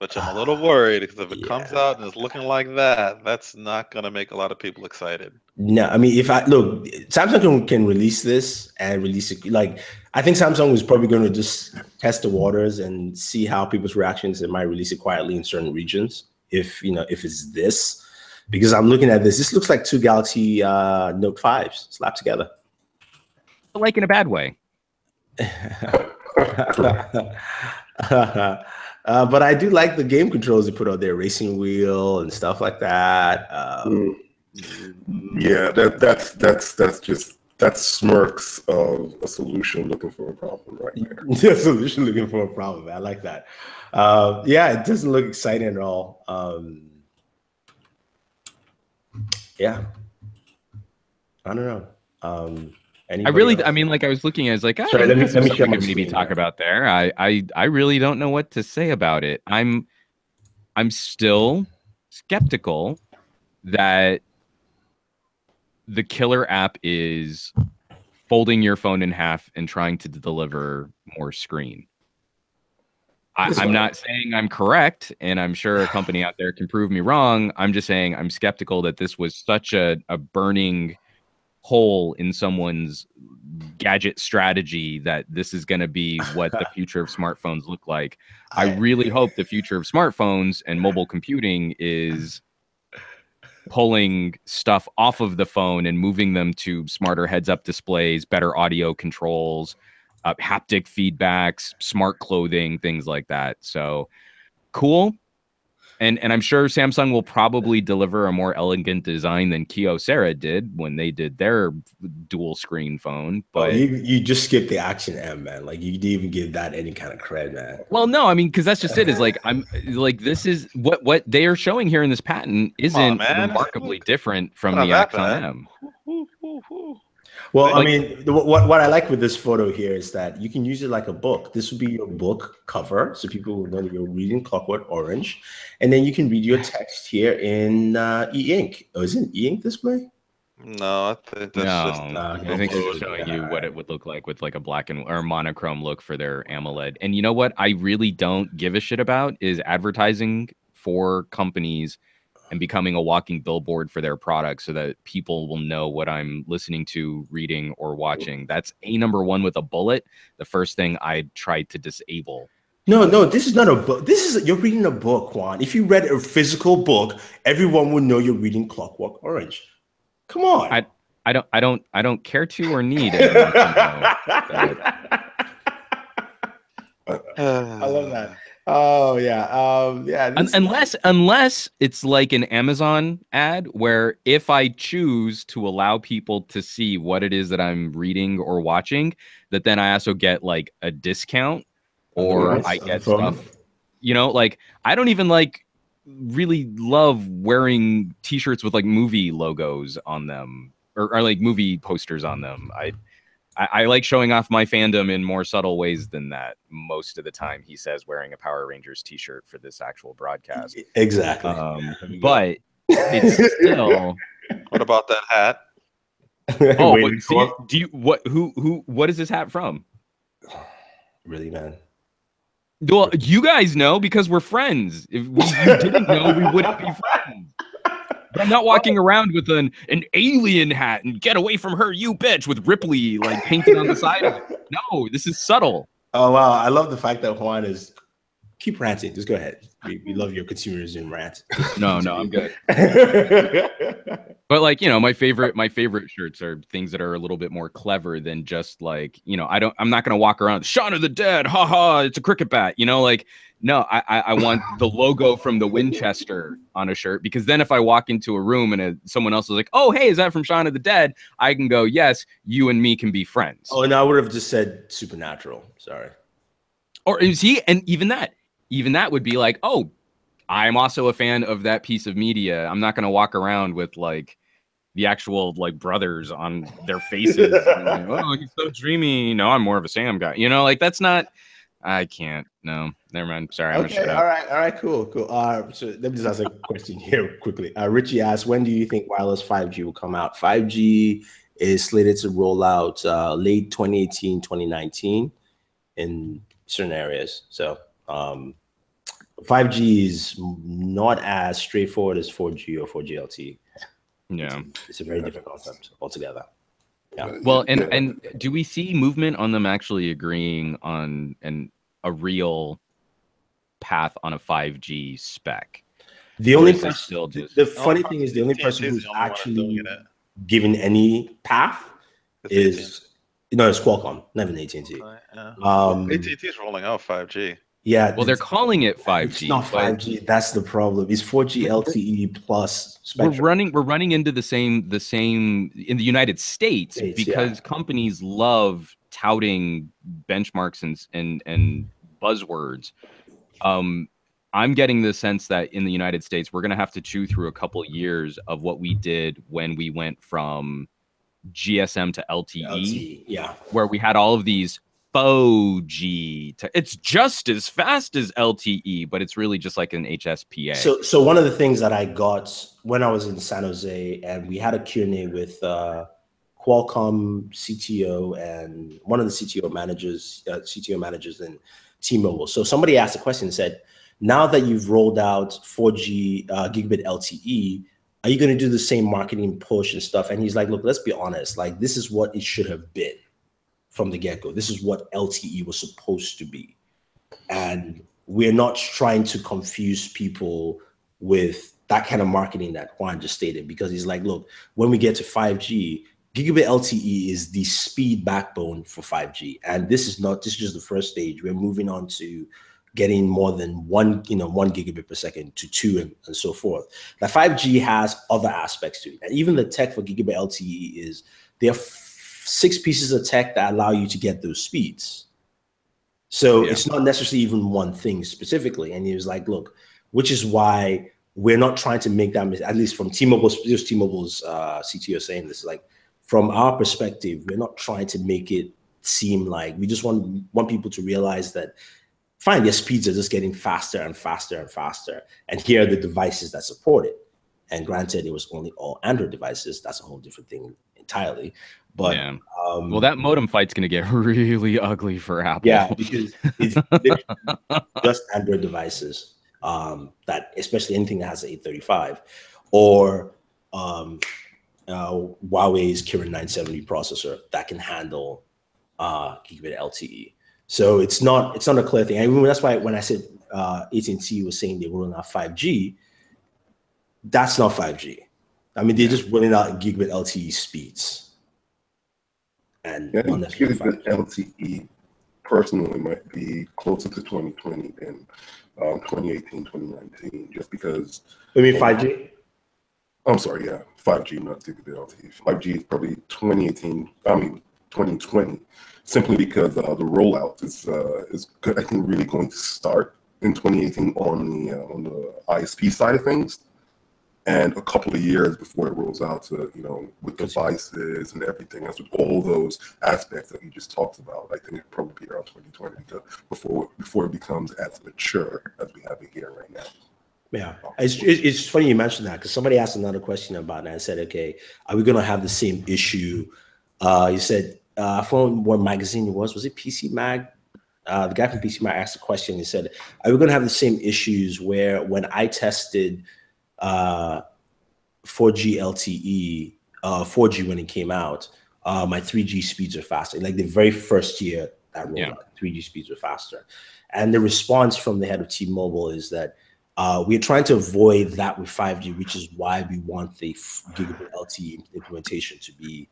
But I'm a little worried because if it comes out and it's looking like that, that's not going to make a lot of people excited. No, I mean, Samsung can release this and release it. Like, I think Samsung was probably going to just test the waters and see how people's reactions. It might release it quietly in certain regions. If it's this, because I'm looking at this, this looks like two Galaxy Note 5s slapped together. Like in a bad way. But I do like the game controls they put out there, racing wheel and stuff like that. Yeah, that's Smirk's a solution looking for a problem right there. A solution looking for a problem. I like that. Yeah, it doesn't look exciting at all. Yeah, I don't know. I mean, like I was looking, I was like, sorry, let me share my maybe talk about there. I really don't know what to say about it. I'm still skeptical that the killer app is folding your phone in half and trying to deliver more screen. I'm not saying I'm correct, and I'm sure a company out there can prove me wrong. I'm just saying I'm skeptical that this was such a burning hole in someone's gadget strategy that this is going to be what the future of smartphones look like. I really hope the future of smartphones and mobile computing is pulling stuff off of the phone and moving them to smarter heads-up displays, better audio controls, haptic feedbacks, smart clothing, things like that. So cool. And I'm sure Samsung will probably deliver a more elegant design than Kyocera did when they did their dual screen phone. But you just skipped the Action M, man. Like you didn't even give that any kind of credit, man. Well, no, I mean, because that's just it. Is like this is what they are showing here in this patent isn't remarkably different from the Action M. Well, I mean, what I like with this photo here is that you can use it like a book. This would be your book cover, so people will know that you're reading Clockwork Orange, and then you can read your text here in e-ink. Oh, is it an e-ink display? No, I think that's I think they're showing you what it would look like with like a black or monochrome look for their AMOLED. And you know what I really don't give a shit about is advertising for companies and becoming a walking billboard for their products so that people will know what I'm listening to, reading, or watching. That's number one with a bullet. The first thing I tried to disable. No, this is not a book. You're reading a book, Juan. If you read a physical book, everyone would know you're reading Clockwork Orange. Come on. I don't care to or need anyone to know. I love that. Oh yeah, yeah. Unless it's like an Amazon ad where if I choose to allow people to see what it is that I'm reading or watching, that then I also get like a discount or I get stuff. You know, like I don't even like really love wearing T-shirts with like movie logos on them or like movie posters on them. I like showing off my fandom in more subtle ways than that most of the time, he says, wearing a Power Rangers t-shirt for this actual broadcast. Exactly. But it's still... What about that hat? Oh, but see, do you what is this hat from? Really, man? Well, you guys know because we're friends. If you didn't know, we wouldn't be friends. But I'm not walking around with an alien hat and get away from her, you bitch, with Ripley like painted on the side of it. No, this is subtle. Oh wow, I love the fact that Juan is keep ranting. Just go ahead. We love your consumerism rant. No, I'm good. But like, you know, my favorite shirts are things that are a little bit more clever than just like, you know, I'm not gonna walk around Shaun of the Dead, haha, it's a cricket bat, you know, like no, I want the logo from the Winchester on a shirt, because then if I walk into a room and someone else is like, oh, hey, is that from Shaun of the Dead? I can go, yes, you and me can be friends. Oh, and I would have just said Supernatural. Sorry. Or see, and even that would be like, oh, I'm also a fan of that piece of media. I'm not going to walk around with like the actual like brothers on their faces. Like, oh, he's so dreamy. No, I'm more of a Sam guy. You know, like that's not. I can't. No, never mind. Sorry. Okay. All right. Cool. So let me just ask a question here quickly. Richie asks, when do you think wireless 5G will come out? 5G is slated to roll out late 2018, 2019 in certain areas. So 5G is not as straightforward as 4G or 4G LTE. Yeah, it's a very different concept altogether. Yeah. Well, and do we see movement on them actually agreeing on a real path on a 5G spec? The only person, the funny thing is, the only person who's actually given any path is it's Qualcomm, not even AT&T. AT&T is rolling out 5G. Yeah. Well, they're calling it 5G. It's not 5G. That's the problem. It's 4G LTE plus spectrum. We're running into the same in the United States because companies love touting benchmarks and buzzwords. I'm getting the sense that in the United States, we're going to have to chew through a couple years of what we did when we went from GSM to LTE, where we had all of these 4G. It's just as fast as LTE, but it's really just like an HSPA. So one of the things that I got when I was in San Jose, and we had a Q&A with Qualcomm CTO and one of the CTO managers in T-Mobile. So somebody asked a question and said, now that you've rolled out 4G gigabit LTE, are you going to do the same marketing push and stuff? And he's like, look, let's be honest. Like, this is what it should have been from the get-go. This is what LTE was supposed to be. And we're not trying to confuse people with that kind of marketing that Juan just stated, because he's like, look, when we get to 5G, gigabit LTE is the speed backbone for 5G. And this is just the first stage. We're moving on to getting more than 1 gigabit per second to 2 and so forth. Now 5G has other aspects to it. And even the tech for gigabit LTE is there are 6 pieces of tech that allow you to get those speeds. So it's not necessarily even one thing specifically. And he was like, look, which is why we're not trying to make that, at least from T-Mobile's CTO saying this, like from our perspective, we're not trying to make it seem like we just want people to realize that fine, their speeds are just getting faster and faster and faster. And here are the devices that support it. And granted, it was only all Android devices. That's a whole different thing entirely. But well, that modem fight's going to get really ugly for Apple. Yeah, because it's just Android devices that, especially anything that has an 835 or Huawei's Kirin 970 processor that can handle gigabit LTE. So it's not a clear thing. And that's why when I said AT&T was saying they were rolling out 5G, that's not 5G. I mean, they're just running out gigabit LTE speeds. And gigabit LTE personally might be closer to 2020 than 2018, 2019, just because. I mean, 5G? I'm sorry, yeah, 5G, not gigabit LTE. 5G is probably 2020, simply because the rollout is I think really going to start in 2018 on the ISP side of things, and a couple of years before it rolls out to, with devices and everything else, with all those aspects that you just talked about. I think it'll probably be around 2020 before it becomes as mature as we have it here right now. Yeah, it's funny you mentioned that, because somebody asked another question about that. I said, okay, are we going to have the same issue? You said, I found what magazine it was it PC Mag? The guy from PC Mag asked a question. He said, are we going to have the same issues where when I tested 4G LTE, 4G when it came out, my 3G speeds are faster. Like the very first year that rolled out, 3G speeds were faster. And the response from the head of T-Mobile is that we're trying to avoid that with 5G, which is why we want the gigabit LTE implementation to be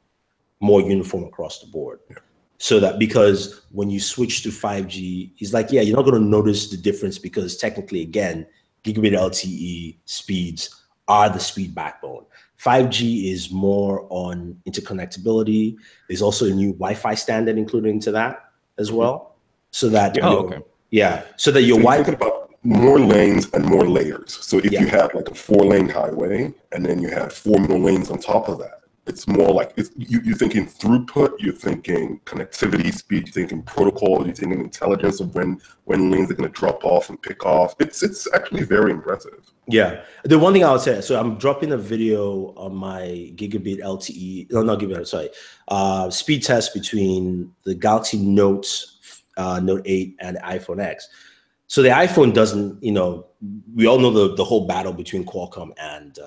more uniform across the board. Yeah. So that, because when you switch to 5G, he's like, yeah, you're not going to notice the difference, because technically, again, gigabit LTE speeds are the speed backbone. 5G is more on interconnectability. There's also a new Wi-Fi standard included into that as well. So that, so that your Wi-Fi, more lanes and more layers. So if you have like a 4-lane highway and then you have 4 more lanes on top of that, it's more like you're thinking throughput, you're thinking connectivity speed, you're thinking protocol, you're thinking intelligence of when lanes are going to drop off and pick off. It's actually very impressive. Yeah. The one thing I would say, so I'm dropping a video on my gigabit LTE, not gigabit, sorry, speed test between the Galaxy Note 8 and iPhone X. So the iPhone doesn't, we all know the whole battle between Qualcomm and.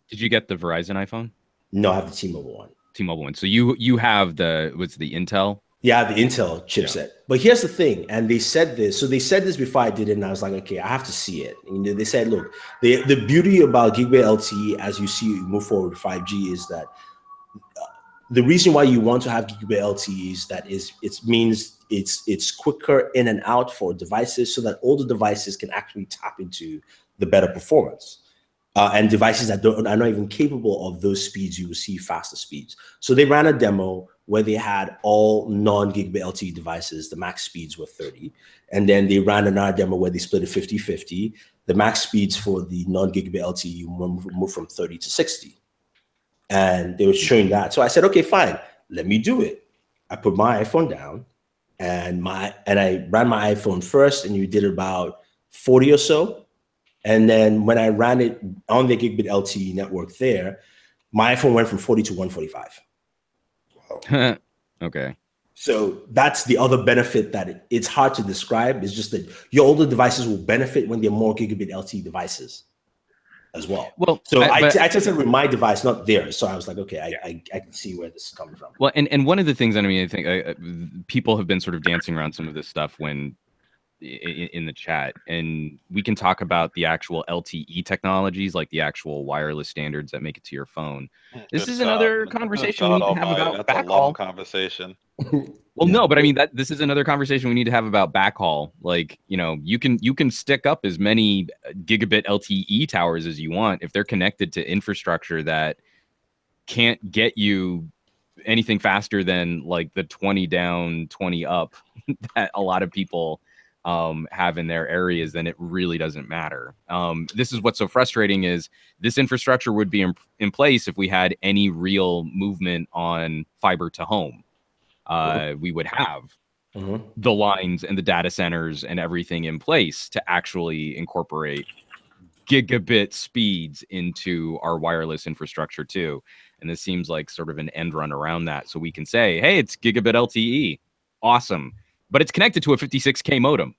Did you get the Verizon iPhone? No, I have the T-Mobile one. T-Mobile one. So you have the Intel? Yeah, the Intel chipset. Yeah. But here's the thing, and they said this. So they said this before I did it, and I was like, okay, I have to see it. And they said, look, the beauty about gigabit LTE as you see it move forward with 5G is that the reason why you want to have gigabit LTE is that it means it's quicker in and out for devices, so that all the devices can actually tap into the better performance. And devices that are not even capable of those speeds, you will see faster speeds. So they ran a demo where they had all non-gigabit LTE devices, the max speeds were 30. And then they ran another demo where they split it 50-50. The max speeds for the non-gigabit LTE moved from 30 to 60. And they were showing that. So I said, okay, fine, let me do it. I put my iPhone down and I ran my iPhone first, and you did about 40 or so. And then when I ran it on the gigabit LTE network there, my iPhone went from 40 to 145. Wow. Okay. So that's the other benefit that it's hard to describe. It's just that your older devices will benefit when they're more gigabit LTE devices as well. Well, so I tested with my device, not theirs. So I was like, okay, I can see where this is coming from. Well, and one of the things, I mean, I think people have been sort of dancing around some of this stuff when in the chat, and we can talk about the actual LTE technologies, like the actual wireless standards that make it to your phone. This is another conversation we need to have about backhaul. That's a long conversation. Well, no, but I mean this is another conversation we need to have about backhaul. Like, you can stick up as many gigabit LTE towers as you want if they're connected to infrastructure that can't get you anything faster than like the 20 down, 20 up that a lot of people have in their areas, then it really doesn't matter. This is what's so frustrating, is this infrastructure would be in place if we had any real movement on fiber to home. We would have the lines and the data centers and everything in place to actually incorporate gigabit speeds into our wireless infrastructure too. And this seems like sort of an end run around that. So we can say, hey, it's gigabit LTE. Awesome. But it's connected to a 56K modem.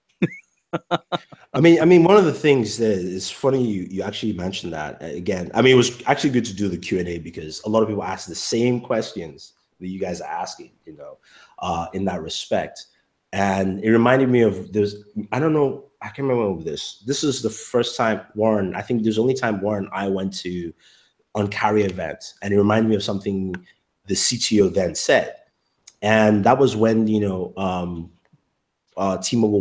I mean, one of the things that is funny, you actually mentioned that again. I mean, it was actually good to do the Q&A, because a lot of people ask the same questions that you guys are asking, in that respect. And it reminded me of this. I don't know. I can't remember this. This is the first time Warren, I think there's only time Warren and I went to on carrier events. And it reminded me of something the CTO then said. And that was when, T-Mobile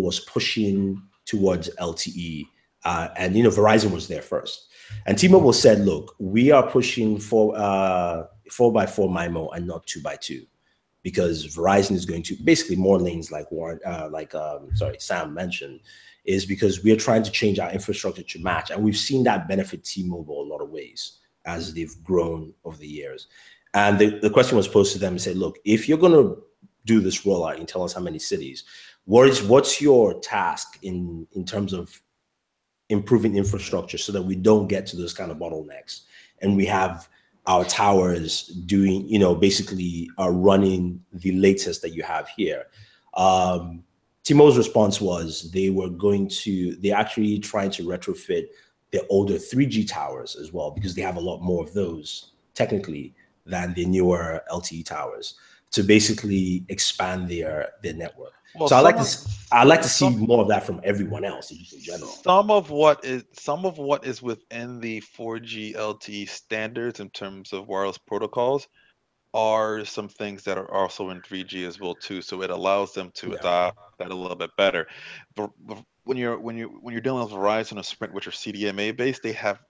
was pushing towards LTE. And, Verizon was there first. And T-Mobile said, look, we are pushing for 4x4 MIMO and not 2x2. Because Verizon is going to basically more lanes like Sam mentioned, is because we are trying to change our infrastructure to match. And we've seen that benefit T-Mobile a lot of ways as they've grown over the years. And the question was posed to them and said, look, if you're going to do this rollout and tell us how many cities, what's your task in terms of improving infrastructure so that we don't get to those kind of bottlenecks and we have our towers doing, basically running the latest that you have here. T-Mobile's response was they're actually trying to retrofit their older 3G towers as well, because they have a lot more of those technically than the newer LTE towers, to basically expand their network. Well, so I'd like to see more of that from everyone else in general. Some of what is within the 4G LTE standards in terms of wireless protocols are some things that are also in 3G as well too. So it allows them to adopt that a little bit better. But when you're dealing with Verizon or Sprint, which are CDMA based, they have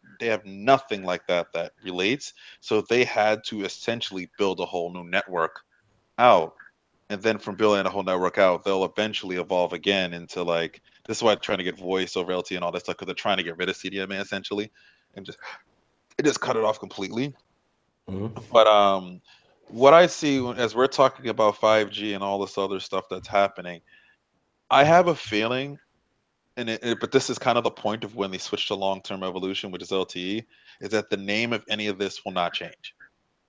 nothing like that relates. So they had to essentially build a whole new network out. And then from building a whole network out, they'll eventually evolve again into like, this is why they're trying to get voice over LTE and all that stuff, because they're trying to get rid of CDMA essentially and just cut it off completely. But what I see as we're talking about 5G and all this other stuff that's happening, I have a feeling, but this is kind of the point of when they switch to long-term evolution, which is LTE, is that the name of any of this will not change.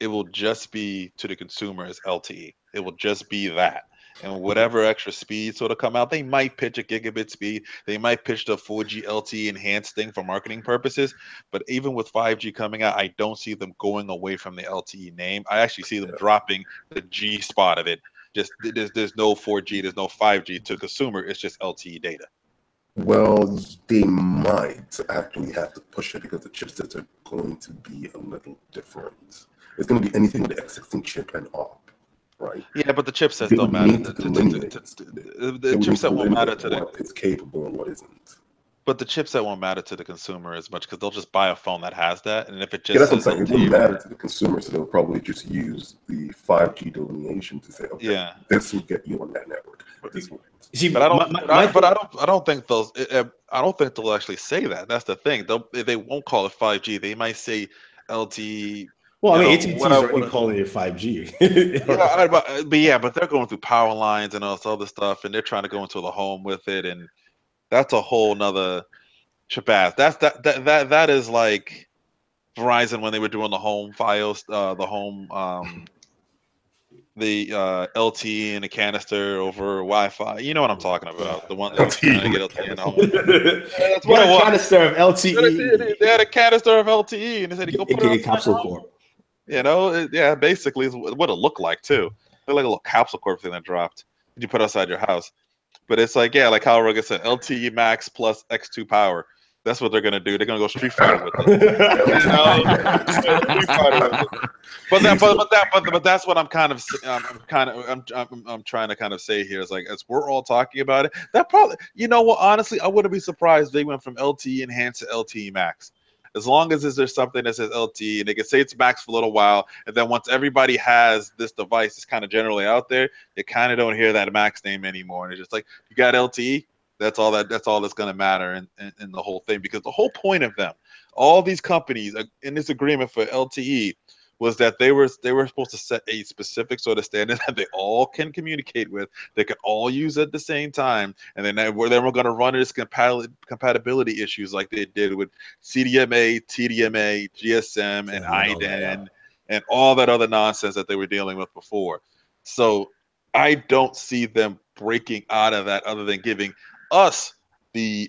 It will just be to the consumer as LTE. It will just be that. And whatever extra speed sort of come out, they might pitch a gigabit speed. They might pitch the 4G LTE enhanced thing for marketing purposes. But even with 5G coming out, I don't see them going away from the LTE name. I actually see them dropping the G spot of it. Just there's no 4G, there's no 5G to consumer. It's just LTE data. Well, they might actually have to push it because the chipsets are going to be a little different. It's going to be anything with the X16 chip and up, right? Yeah, but the chipsets don't matter. The chipset won't matter to what is capable and what isn't. But the chipset won't matter to the consumer as much because they'll just buy a phone that has that, and if it just that's what I'm saying. It wouldn't matter to the consumer, so they'll probably just use the 5G delineation to say, okay, this will get you on that network. But I don't think they'll actually say that. That's the thing. They won't call it 5G. They might say LTE. Well, I mean, AT&T is already calling it 5G. But they're going through power lines and all this other stuff, and they're trying to go into the home with it, and that's a whole nother shabazz. That is like Verizon when they were doing the home files, the home the LTE in a canister over Wi-Fi. You know what I'm talking about? The one that's trying to get LTE in the home. That's what it was. Canister of LTE. They had a canister of LTE, and they said, "You go put it on capsule core." Basically, is what it looked like too. It looked like a little capsule core thing that dropped. You put outside your house, but it's like like Kyle Rogan said, LTE Max plus X2 power. That's what they're gonna do. They're gonna go Street Fighter with it. But that's what I'm trying to kind of say here is like, as we're all talking about it, that probably, honestly, I wouldn't be surprised if they went from LTE enhanced to LTE Max. As long as there's something that says LTE and they can say it's Max for a little while, and then once everybody has this device, it's kind of generally out there, you kind of don't hear that Max name anymore, and it's just like, you got LTE. That's all that's going to matter in the whole thing, because the whole point of them, all these companies in this agreement for LTE, was that they were supposed to set a specific sort of standard that they all can communicate with, they can all use at the same time, and then we're going to run into compatibility issues like they did with CDMA, TDMA, GSM, and IDEN, and all that other nonsense that they were dealing with before. So I don't see them breaking out of that, other than giving us the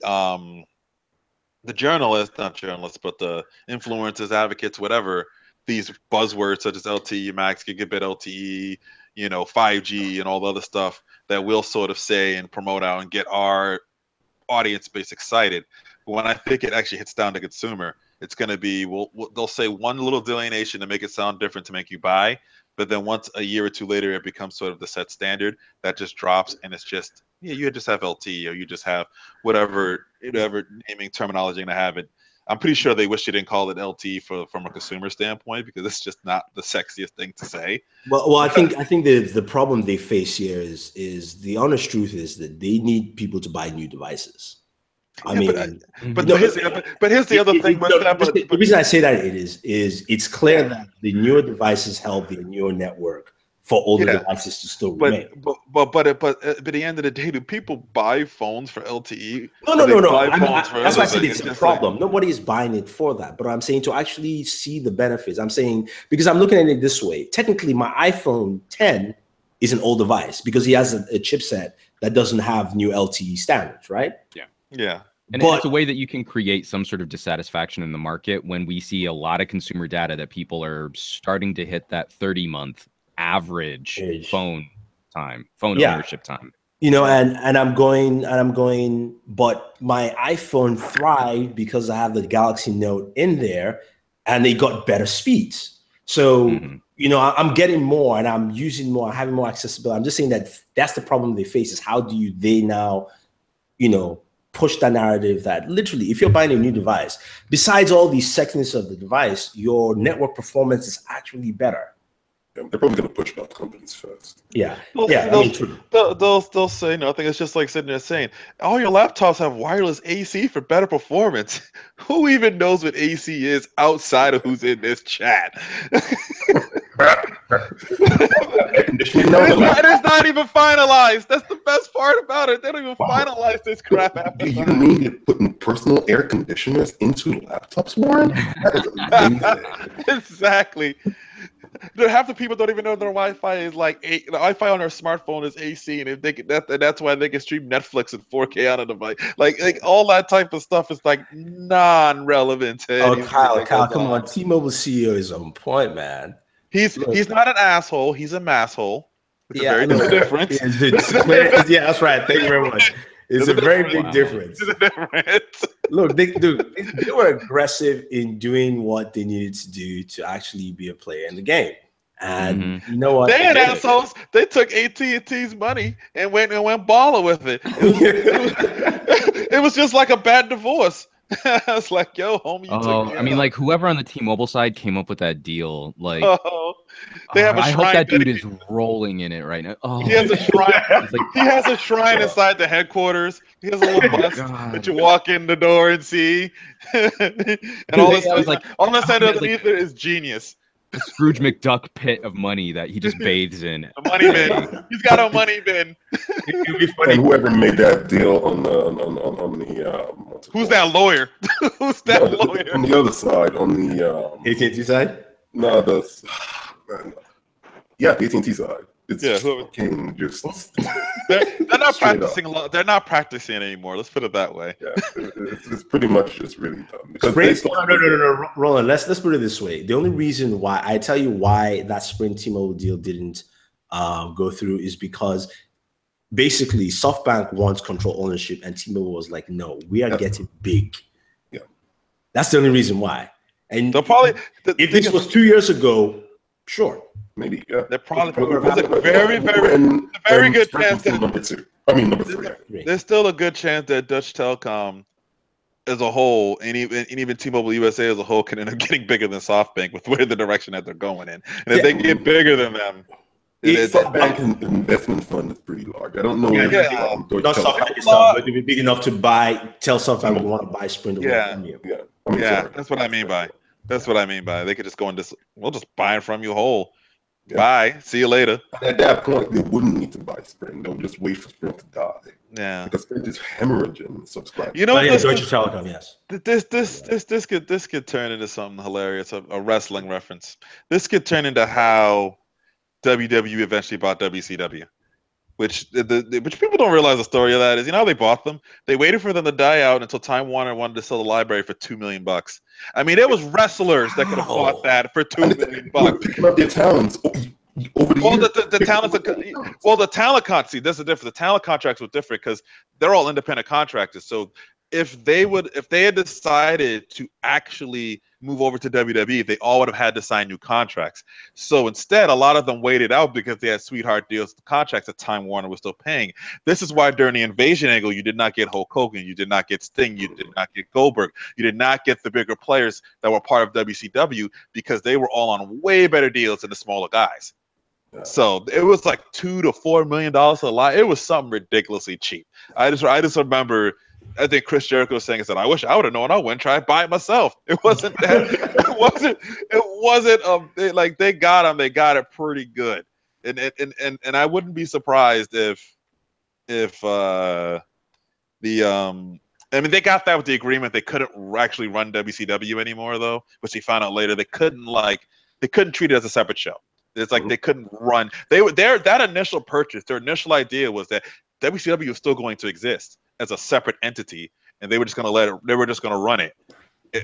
journalists, not journalists, but the influencers, advocates, whatever, these buzzwords such as LTE Max, Gigabit LTE, 5G, and all the other stuff that we'll sort of say and promote out and get our audience base excited. But when I think it actually hits down to consumer, it's going to be, they'll say one little delineation to make it sound different to make you buy. But then once a year or two later, it becomes sort of the set standard that just drops, and it's just, you just have LT, or you just have whatever naming terminology you're going to have it. I'm pretty sure they wish they didn't call it LT from a consumer standpoint, because it's just not the sexiest thing to say. Well, I think the problem they face here is the honest truth is that they need people to buy new devices. I mean, but here's the other thing. The reason I say that is it's clear that the newer devices help the newer network for older devices to still remain. But at the end of the day, do people buy phones for LTE? No. That's why I said it's a problem. Nobody is buying it for that. But I'm saying to actually see the benefits. I'm saying, because I'm looking at it this way. Technically, my iPhone 10 is an old device because he has a chipset that doesn't have new LTE standards, right? Yeah. And it's a way that you can create some sort of dissatisfaction in the market when we see a lot of consumer data that people are starting to hit that 30-month average phone ownership time. And I'm going, but my iPhone thrived because I have the Galaxy Note in there and they got better speeds. So, I'm getting more and I'm using more, having more accessibility. I'm just saying that's the problem they face, is how do they now, push that narrative that literally, if you're buying a new device, besides all the sexiness of the device, your network performance is actually better. Yeah, they're probably going to push it out to companies first. They'll say nothing. It's just like sitting there saying, all your laptops have wireless AC for better performance. Who even knows what AC is outside of who's in this chat? It's not even finalized. That's the best part about it. They don't even finalize this crap. Do you mean you're putting personal air conditioners into laptops, Warren? That is amazing. Exactly. Half the people don't even know their Wi-Fi is like the Wi-Fi on their smartphone is AC, and if they can, that's why they can stream Netflix in 4K on a device. Like all that type of stuff is like non-relevant. Kyle, come on! T-Mobile CEO is on point, man. He's not an asshole. He's a masshole. It's a very big difference. That's right. Thank you very much. It's a very big difference. Look, they were aggressive in doing what they needed to do to actually be a player in the game. And you know what? They assholes. They took AT&T's money and went baller with it. It was just like a bad divorce. I was like, yo, homie. I mean, like, whoever on the T-Mobile side came up with that deal, like, they have a shrine. I hope that dude is rolling in it right now. He has a shrine. He has a shrine inside the headquarters. He has a little bus that you walk in the door and see. And all this underneath it is genius. The Scrooge McDuck pit of money that he just bathes in. A money bin. He's got a money bin. It'd be funny. And whoever made that deal on the who's that lawyer? Who's that lawyer? On the other side, on the AT&T side? No, the AT&T side. It's fucking just. They're not practicing. They're not practicing anymore. Let's put it that way. Yeah, it's pretty much just really dumb. No, Roland. Let's put it this way. The only reason why I tell you why that Sprint T-Mobile deal didn't go through is because basically SoftBank wants control ownership, and T-Mobile was like, "No, we are getting big." Yeah, that's the only reason why. And they'll probably if this was 2 years ago, sure. Maybe, yeah. They're probably there's a very good chance that number 2. I mean number 3. There's still a good chance that Dutch Telecom as a whole, and even T-Mobile USA as a whole, can end up getting bigger than SoftBank with where the direction that they're going in. And if they get bigger than them, SoftBank investment fund is pretty large. I don't know. Not SoftBank itself, but to be big enough to tell SoftBank we want to buy Sprint away from you. That's what I mean by. That's what I mean by they could just go and we'll just buy it from you whole. Yeah. Bye. See you later. At that point, they wouldn't need to buy Sprint. They'll just wait for Sprint to die. Yeah. Because Sprint is hemorrhaging subscribers. You know, Deutsche Telekom, yes. This could turn into something hilarious, a wrestling reference. This could turn into how WWE eventually bought WCW. Which people don't realize the story of that is, you know how they bought them? They waited for them to die out until Time Warner wanted to sell the library for $2 million. I mean, it was wrestlers that could have bought that for $2 million. Picking up their talents over the years. The talent contracts. See, that's the difference. The talent contracts were different because they're all independent contractors. So if they had decided to actually move over to WWE, they all would have had to sign new contracts. So instead, a lot of them waited out because they had sweetheart deals, contracts that Time Warner was still paying. This is why during the Invasion angle, you did not get Hulk Hogan, you did not get Sting, you did not get Goldberg, you did not get the bigger players that were part of WCW because they were all on way better deals than the smaller guys. So it was like $2 to $4 million a lot. It was something ridiculously cheap. I just remember, I think Chris Jericho was saying, I said, I wish I would have known. I went and tried to buy it myself. It wasn't that. Like they got them. They got it pretty good. And I wouldn't be surprised if I mean, they got that with the agreement. They couldn't actually run WCW anymore, though, which they found out later. They couldn't treat it as a separate show. It's like they couldn't run. That initial purchase, their initial idea was that WCW was still going to exist as a separate entity, and they were just going to run it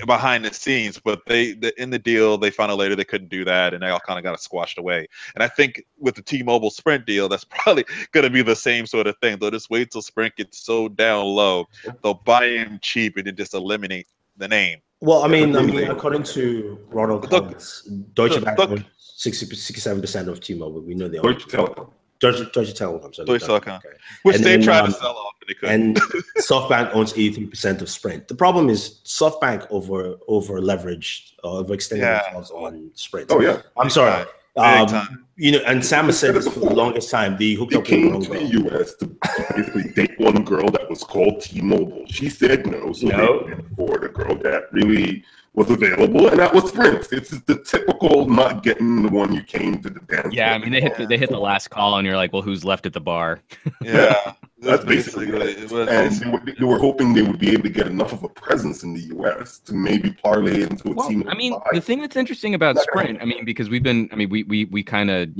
behind the scenes. But in the deal, they found out later they couldn't do that, and they all kind of got it squashed away. And I think with the T-Mobile Sprint deal, that's probably going to be the same sort of thing. They'll just wait till Sprint gets so down low, they'll buy him cheap and then just eliminate the name. Well, I mean, according to Ronald Collins, Deutsche Bank owns 67% of T-Mobile. We know they own Deutsche Telekom. Deutsche Telekom. Sorry, Deutsche Telekom. Okay. Which they tried to sell off, but they couldn't. And SoftBank owns 83% of Sprint. The problem is SoftBank over leveraged or overextended themselves on Sprint. Oh yeah, I'm sorry. And Sam has said this for the longest time. They hooked up with wrong girl. The U.S. to basically date one girl that was called T-Mobile. She said no, so they went for the girl that really was available, and that was Sprint. It's the typical not getting the one you came to the dance. Yeah, I mean they hit the last call, and you're like, well, who's left at the bar? Yeah. That's basically what it was. And they were hoping they would be able to get enough of a presence in the U.S. to maybe parlay into a team. I mean, the thing that's interesting about Sprint, I mean, because we kind of,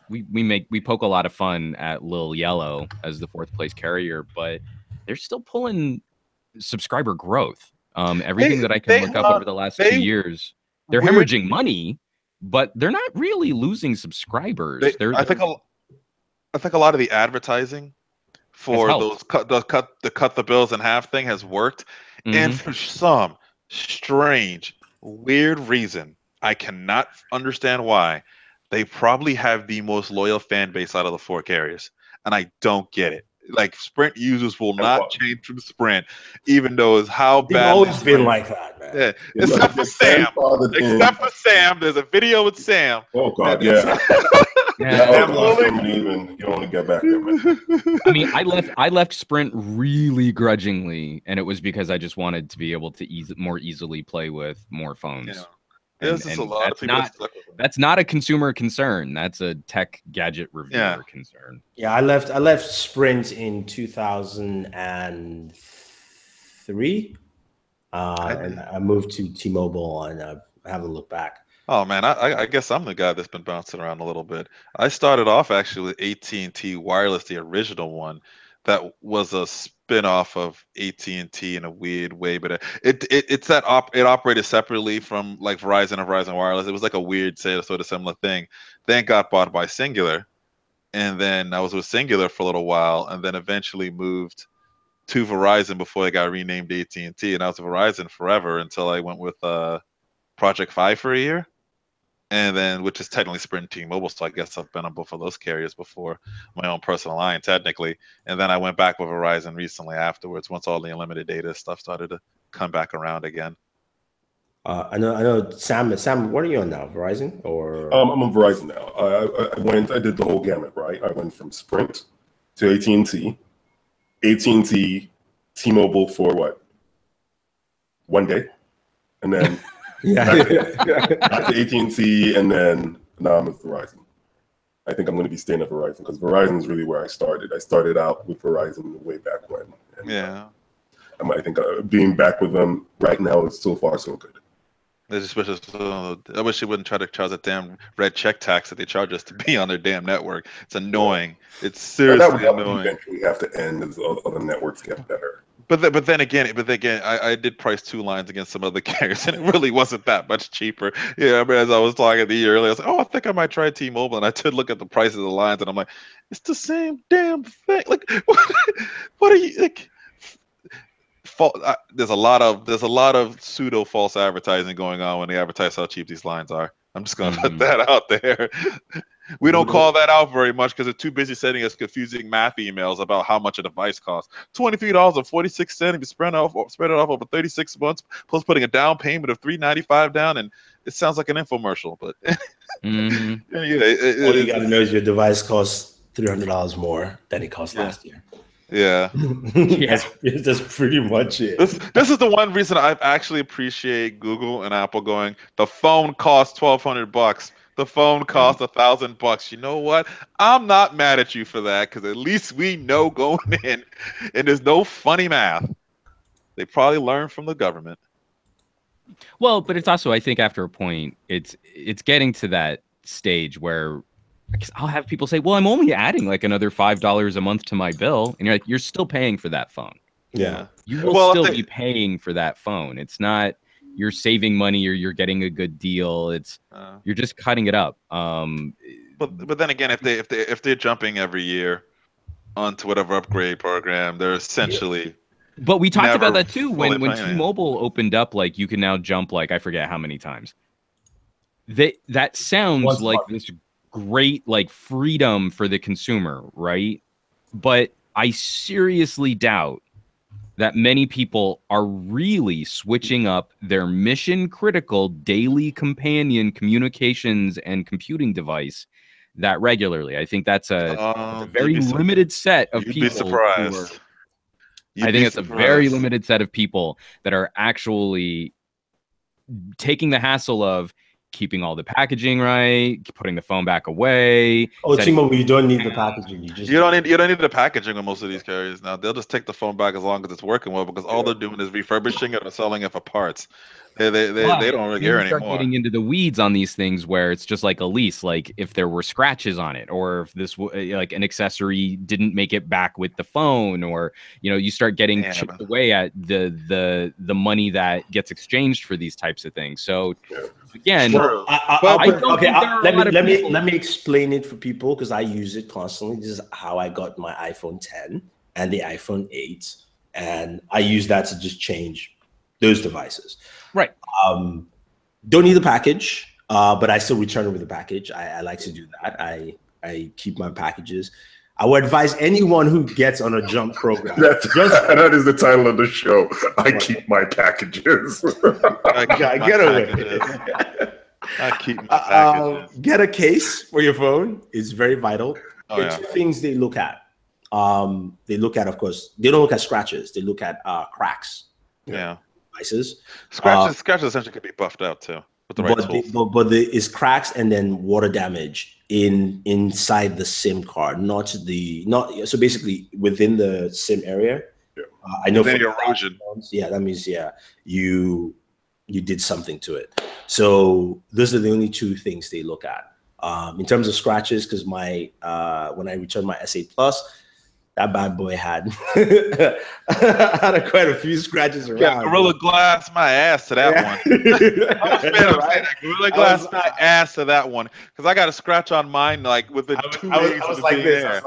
we poke a lot of fun at Lil Yellow as the fourth place carrier, but they're still pulling subscriber growth. Everything that I can look up over the last 2 years, they're hemorrhaging money, but they're not really losing subscribers. I think a lot of the advertising for those cut the bills in half thing has worked, and for some strange, weird reason, I cannot understand why, they probably have the most loyal fan base out of the four carriers, and I don't get it. Like Sprint users will not change from Sprint, even though it's how bad. They've always been like that, man. Yeah. Except for Sam. There's a video with Sam. Oh God, yeah. You only get back there, man. I mean, I left Sprint really grudgingly, and it was because I just wanted to be able to more easily play with more phones. Yeah. That's not a consumer concern. That's a tech gadget reviewer concern. Yeah, I left Sprint in 2003, and I moved to T-Mobile, and I haven't looked back. Oh man, I guess I'm the guy that's been bouncing around a little bit. I started off actually with AT&T Wireless, the original one, that was a spin-off of AT&T in a weird way, but it operated separately from like Verizon and Verizon Wireless. It was like a weird sort of similar thing. Then got bought by Singular, and then I was with Singular for a little while, and then eventually moved to Verizon before it got renamed AT&T, and I was with Verizon forever until I went with Project 5 for a year. And then, which is technically Sprint T-Mobile, so I guess I've been on both of those carriers before, my own personal line, technically. And then I went back with Verizon recently afterwards, once all the unlimited data stuff started to come back around again. I know, Sam, what are you on now, Verizon or? I'm on Verizon now. I did the whole gamut, right? I went from Sprint to AT&T, T-Mobile for what? 1 day, and then. Back to AT&T, and then now I'm with Verizon. I think I'm going to be staying at Verizon because Verizon is really where I started. I started out with Verizon way back when. And, I think being back with them right now is so far so good. I wish they wouldn't try to charge that damn red check tax that they charge us to be on their damn network. It's annoying. It's seriously annoying. That would eventually have to end as other networks get better. But then again, I did price two lines against some other carriers, and it really wasn't that much cheaper. Yeah, I mean, as I was talking to you earlier, I was like, I think I might try T-Mobile, and I did look at the prices of the lines, and I'm like, it's the same damn thing. Like, what are you like? there's a lot of pseudo false advertising going on when they advertise how cheap these lines are. I'm just gonna put that out there. We don't call that out very much because they're too busy sending us confusing math emails about how much a device costs. $23.46 if you spread it off over 36 months, plus putting a down payment of $395 down, and it sounds like an infomercial. But all you got to know is your device costs $300 more than it cost last year. Yeah, that's pretty much it. This is the one reason I actually appreciate Google and Apple going, the phone costs $1,200. The phone costs $1,000. You know what? I'm not mad at you for that because at least we know going in, and there's no funny math. They probably learned from the government. Well, but it's also, I think, after a point, it's getting to that stage where I'll have people say, "Well, I'm only adding like another $5 a month to my bill," and you're like, "You're still paying for that phone. Yeah, you will still be paying for that phone. It's not." You're saving money or you're getting a good deal. It's you're just cutting it up. But then again, if they're jumping every year onto whatever upgrade program, they're essentially. But we talked about that too when T-Mobile opened up. Like you can now jump like I forget how many times. That sounds like this great like freedom for the consumer, right? But I seriously doubt that many people are really switching up their mission-critical daily companion communications and computing device that regularly. I think that's a very limited set of people. You'd be surprised. I think it's a very limited set of people that are actually taking the hassle of keeping all the packaging right, putting the phone back away. T-Mobile, you don't need the packaging. You don't need the packaging on most of these carriers now. They'll just take the phone back as long as it's working well because all they're doing is refurbishing it or selling it for parts. They don't really care anymore. Start getting into the weeds on these things where it's just like a lease, like if there were scratches on it, or if this like an accessory didn't make it back with the phone, or you start getting chipped away at the money that gets exchanged for these types of things. So again, let me explain it for people because I use it constantly. This is how I got my iPhone 10 and the iPhone 8, and I use that to just change those devices. Right. Don't need the package, but I still return it with the package. I like to do that. I keep my packages. I would advise anyone who gets on a jump program. That is the title of the show. I keep my packages. Get away. I keep my packages. Get a case for your phone. It's very vital. There are two things they look at. They look at, of course, they don't look at scratches. They look at cracks. Yeah. Devices. Scratches essentially could be buffed out too with the right tools. But it's cracks and then water damage inside the SIM card, so basically within the SIM area. Yeah. I know for erosion. That means you did something to it. So those are the only two things they look at. In terms of scratches, because when I returned my S8 Plus, that bad boy had quite a few scratches around. Yeah, Gorilla Glass my ass to that one. Gorilla Glass my ass to that one because I got a scratch on mine like within 2 days. I was like this. I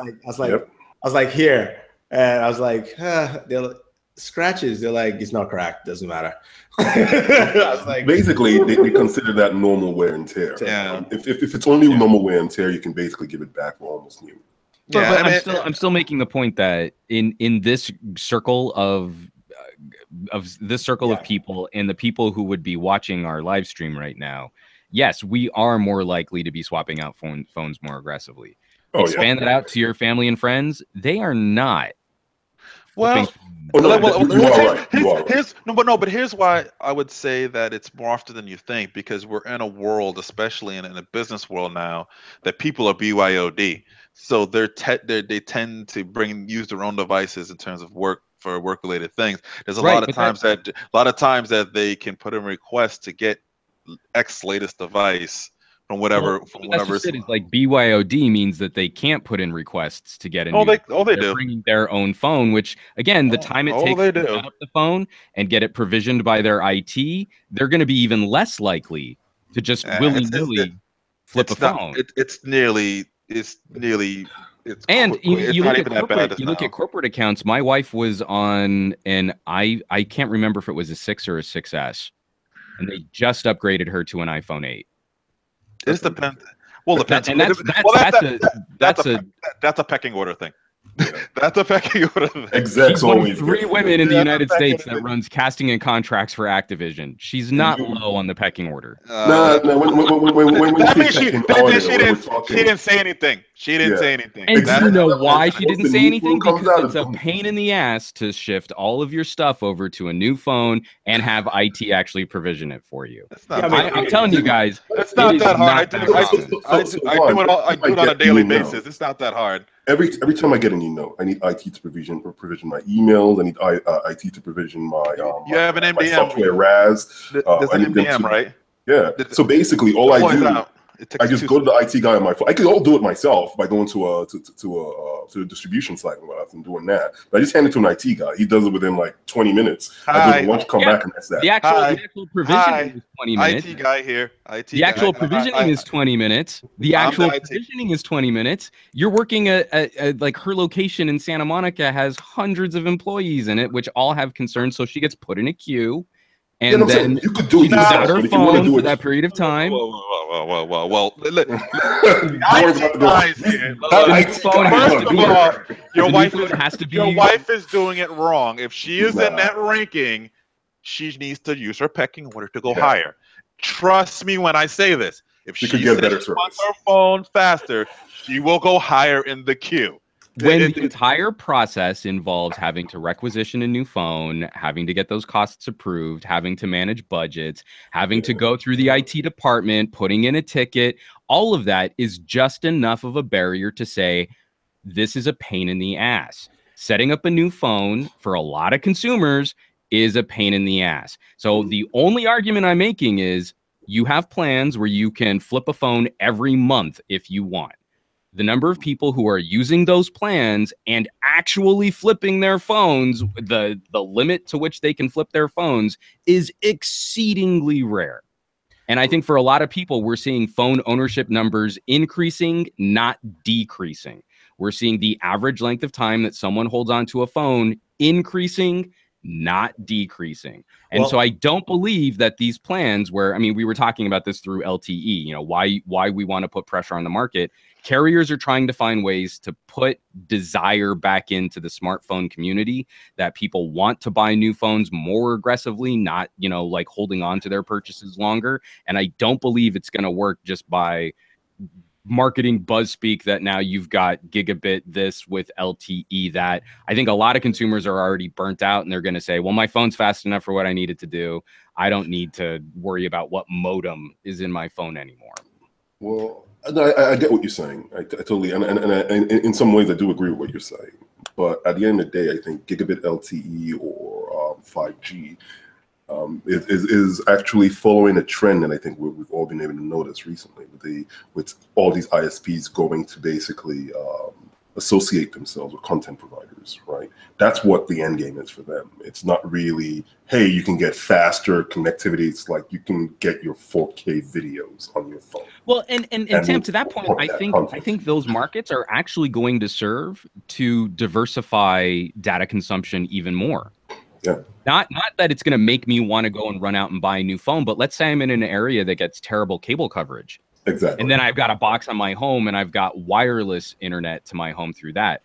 was like here, and I was like, they're like, scratches. They're like, it's not cracked. Doesn't matter. I was like, basically, they consider that normal wear and tear. Yeah. If it's only normal wear and tear, you can basically give it back for almost new. Yeah, but I'm still making the point that in this circle of people and the people who would be watching our live stream right now, yes, we are more likely to be swapping out phones more aggressively. Expand that out to your family and friends. They are not. Well, here's why I would say that it's more often than you think, because we're in a world, especially in a business world now, that people are BYOD. So they tend to use their own devices in terms of work-related things. There's a lot of times that they can put in requests to get X latest device from whatever. It's like BYOD means that they can't put in requests to get in. They They're do. Bringing their own phone, which again, the time it takes to set up the phone and get it provisioned by their IT, they're going to be even less likely to just willy-nilly flip a phone. It's nearly And you look at corporate accounts. My wife was on, and I can't remember if it was a 6 or a 6S, and they just upgraded her to an iPhone 8. It depends. Well, depends. And that's a pecking order thing. That's a pecking order thing. She's one of 3 women in the United States that runs casting and contracts for Activision. She's not low on the pecking order. No. She didn't say anything. She didn't say anything. And do you know why she didn't say anything? Because it's a pain in the ass to shift all of your stuff over to a new phone and have IT actually provision it for you. I'm telling you guys, it's not that hard. I do it on a daily basis. It's not that hard. Every time I get an email, I need IT to provision my emails. I need IT to provision my you have an MDM. My software RAS. There's an MDM, right? Yeah. So basically, all I do, I just go to the IT guy on my phone. I could all do it myself by going to a distribution site and whatnot and doing that. But I just hand it to an IT guy. He does it within like 20 minutes. I do it once, come back, and that's that. The actual provisioning is 20 minutes. IT guy here. The actual provisioning is 20 minutes. The actual provisioning is 20 minutes. You're working at like her location in Santa Monica has hundreds of employees in it, which all have concerns. So she gets put in a queue. And then you could do it out her phone for that period of time. Well. Your wife is doing it wrong. If she is in that ranking, she needs to use her pecking order to go higher. Trust me when I say this. If she wants her phone faster, she will go higher in the queue. When the entire process involves having to requisition a new phone, having to get those costs approved, having to manage budgets, having to go through the IT department, putting in a ticket, all of that is just enough of a barrier to say, this is a pain in the ass. Setting up a new phone for a lot of consumers is a pain in the ass. So the only argument I'm making is you have plans where you can flip a phone every month if you want. The number of people who are using those plans and actually flipping their phones, the limit to which they can flip their phones is exceedingly rare. And I think for a lot of people, we're seeing phone ownership numbers increasing, not decreasing. We're seeing the average length of time that someone holds onto a phone increasing, not decreasing. And so I don't believe that these plans where, I mean, we were talking about this through LTE, you know, why we want to put pressure on the market. Carriers are trying to find ways to put desire back into the smartphone community, that people want to buy new phones more aggressively, not, you know, like holding on to their purchases longer. And I don't believe it's going to work just by marketing buzz speak that now you've got gigabit this with LTE that. I think a lot of consumers are already burnt out and they're going to say, well, my phone's fast enough for what I need it to do. I don't need to worry about what modem is in my phone anymore. Well, I get what you're saying. I totally, and in some ways I do agree with what you're saying. But at the end of the day, I think gigabit LTE or 5G is actually following a trend that I think we've all been able to notice recently with all these ISPs going to basically associate themselves with content providers, right? That's what the end game is for them. It's not really, hey, you can get faster connectivity. It's like you can get your 4K videos on your phone. Well, and Tim, to that point, I think those markets are actually going to serve to diversify data consumption even more. Yeah. Not that it's going to make me want to go and run out and buy a new phone, but let's say I'm in an area that gets terrible cable coverage. Exactly. And then I've got a box on my home and I've got wireless internet to my home through that.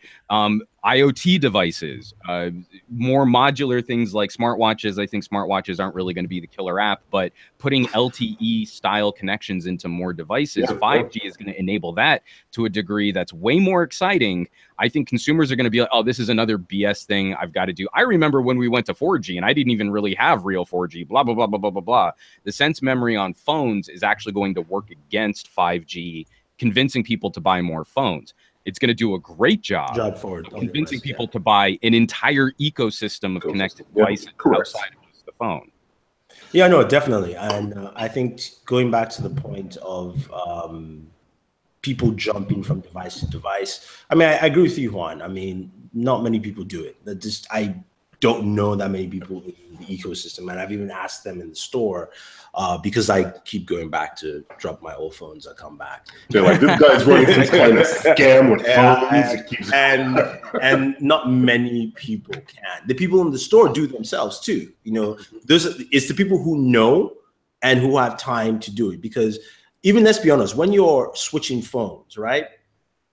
IoT devices, more modular things like smartwatches. I think smartwatches aren't really going to be the killer app, but putting LTE style connections into more devices, 5G is going to enable that to a degree that's way more exciting. I think consumers are going to be like, oh, this is another BS thing I've got to do. I remember when we went to 4G and I didn't even really have real 4G, blah, blah, blah, blah, blah, blah, blah. The sense memory on phones is actually going to work against 5G, convincing people to buy more phones. It's going to do a great job of convincing people to buy an entire ecosystem of connected devices outside of just the phone. Yeah, no, definitely. And I think going back to the point of people jumping from device to device, I mean, I agree with you, Juan. I mean, not many people do it. don't know that many people in the ecosystem. And I've even asked them in the store because I keep going back to drop my old phones. I come back. They're like, this guy's running some kind of scam with phones. And not many people can. The people in the store do themselves too. You know, it's the people who know and who have time to do it. Because even, let's be honest, when you're switching phones, right?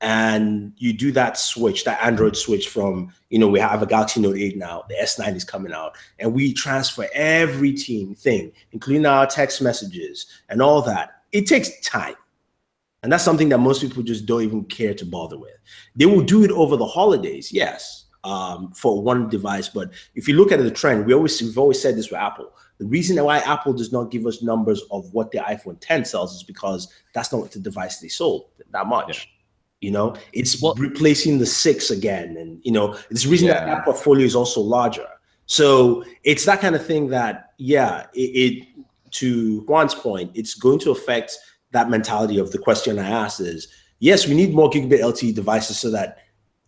And you do that switch, that Android switch from, you know, we have a Galaxy Note 8 now, the S9 is coming out, and we transfer every thing, including our text messages and all that. It takes time. And that's something that most people just don't even care to bother with. They will do it over the holidays, yes, for one device. But if you look at the trend, we've always said this with Apple. The reason why Apple does not give us numbers of what the iPhone 10 sells is because that's not the device they sold that much. Yeah. You know, it's replacing the 6 again. And, you know, it's the reason that portfolio is also larger. So it's that kind of thing that, to Juan's point, it's going to affect that mentality of the question I asked is, yes, we need more gigabit LTE devices so that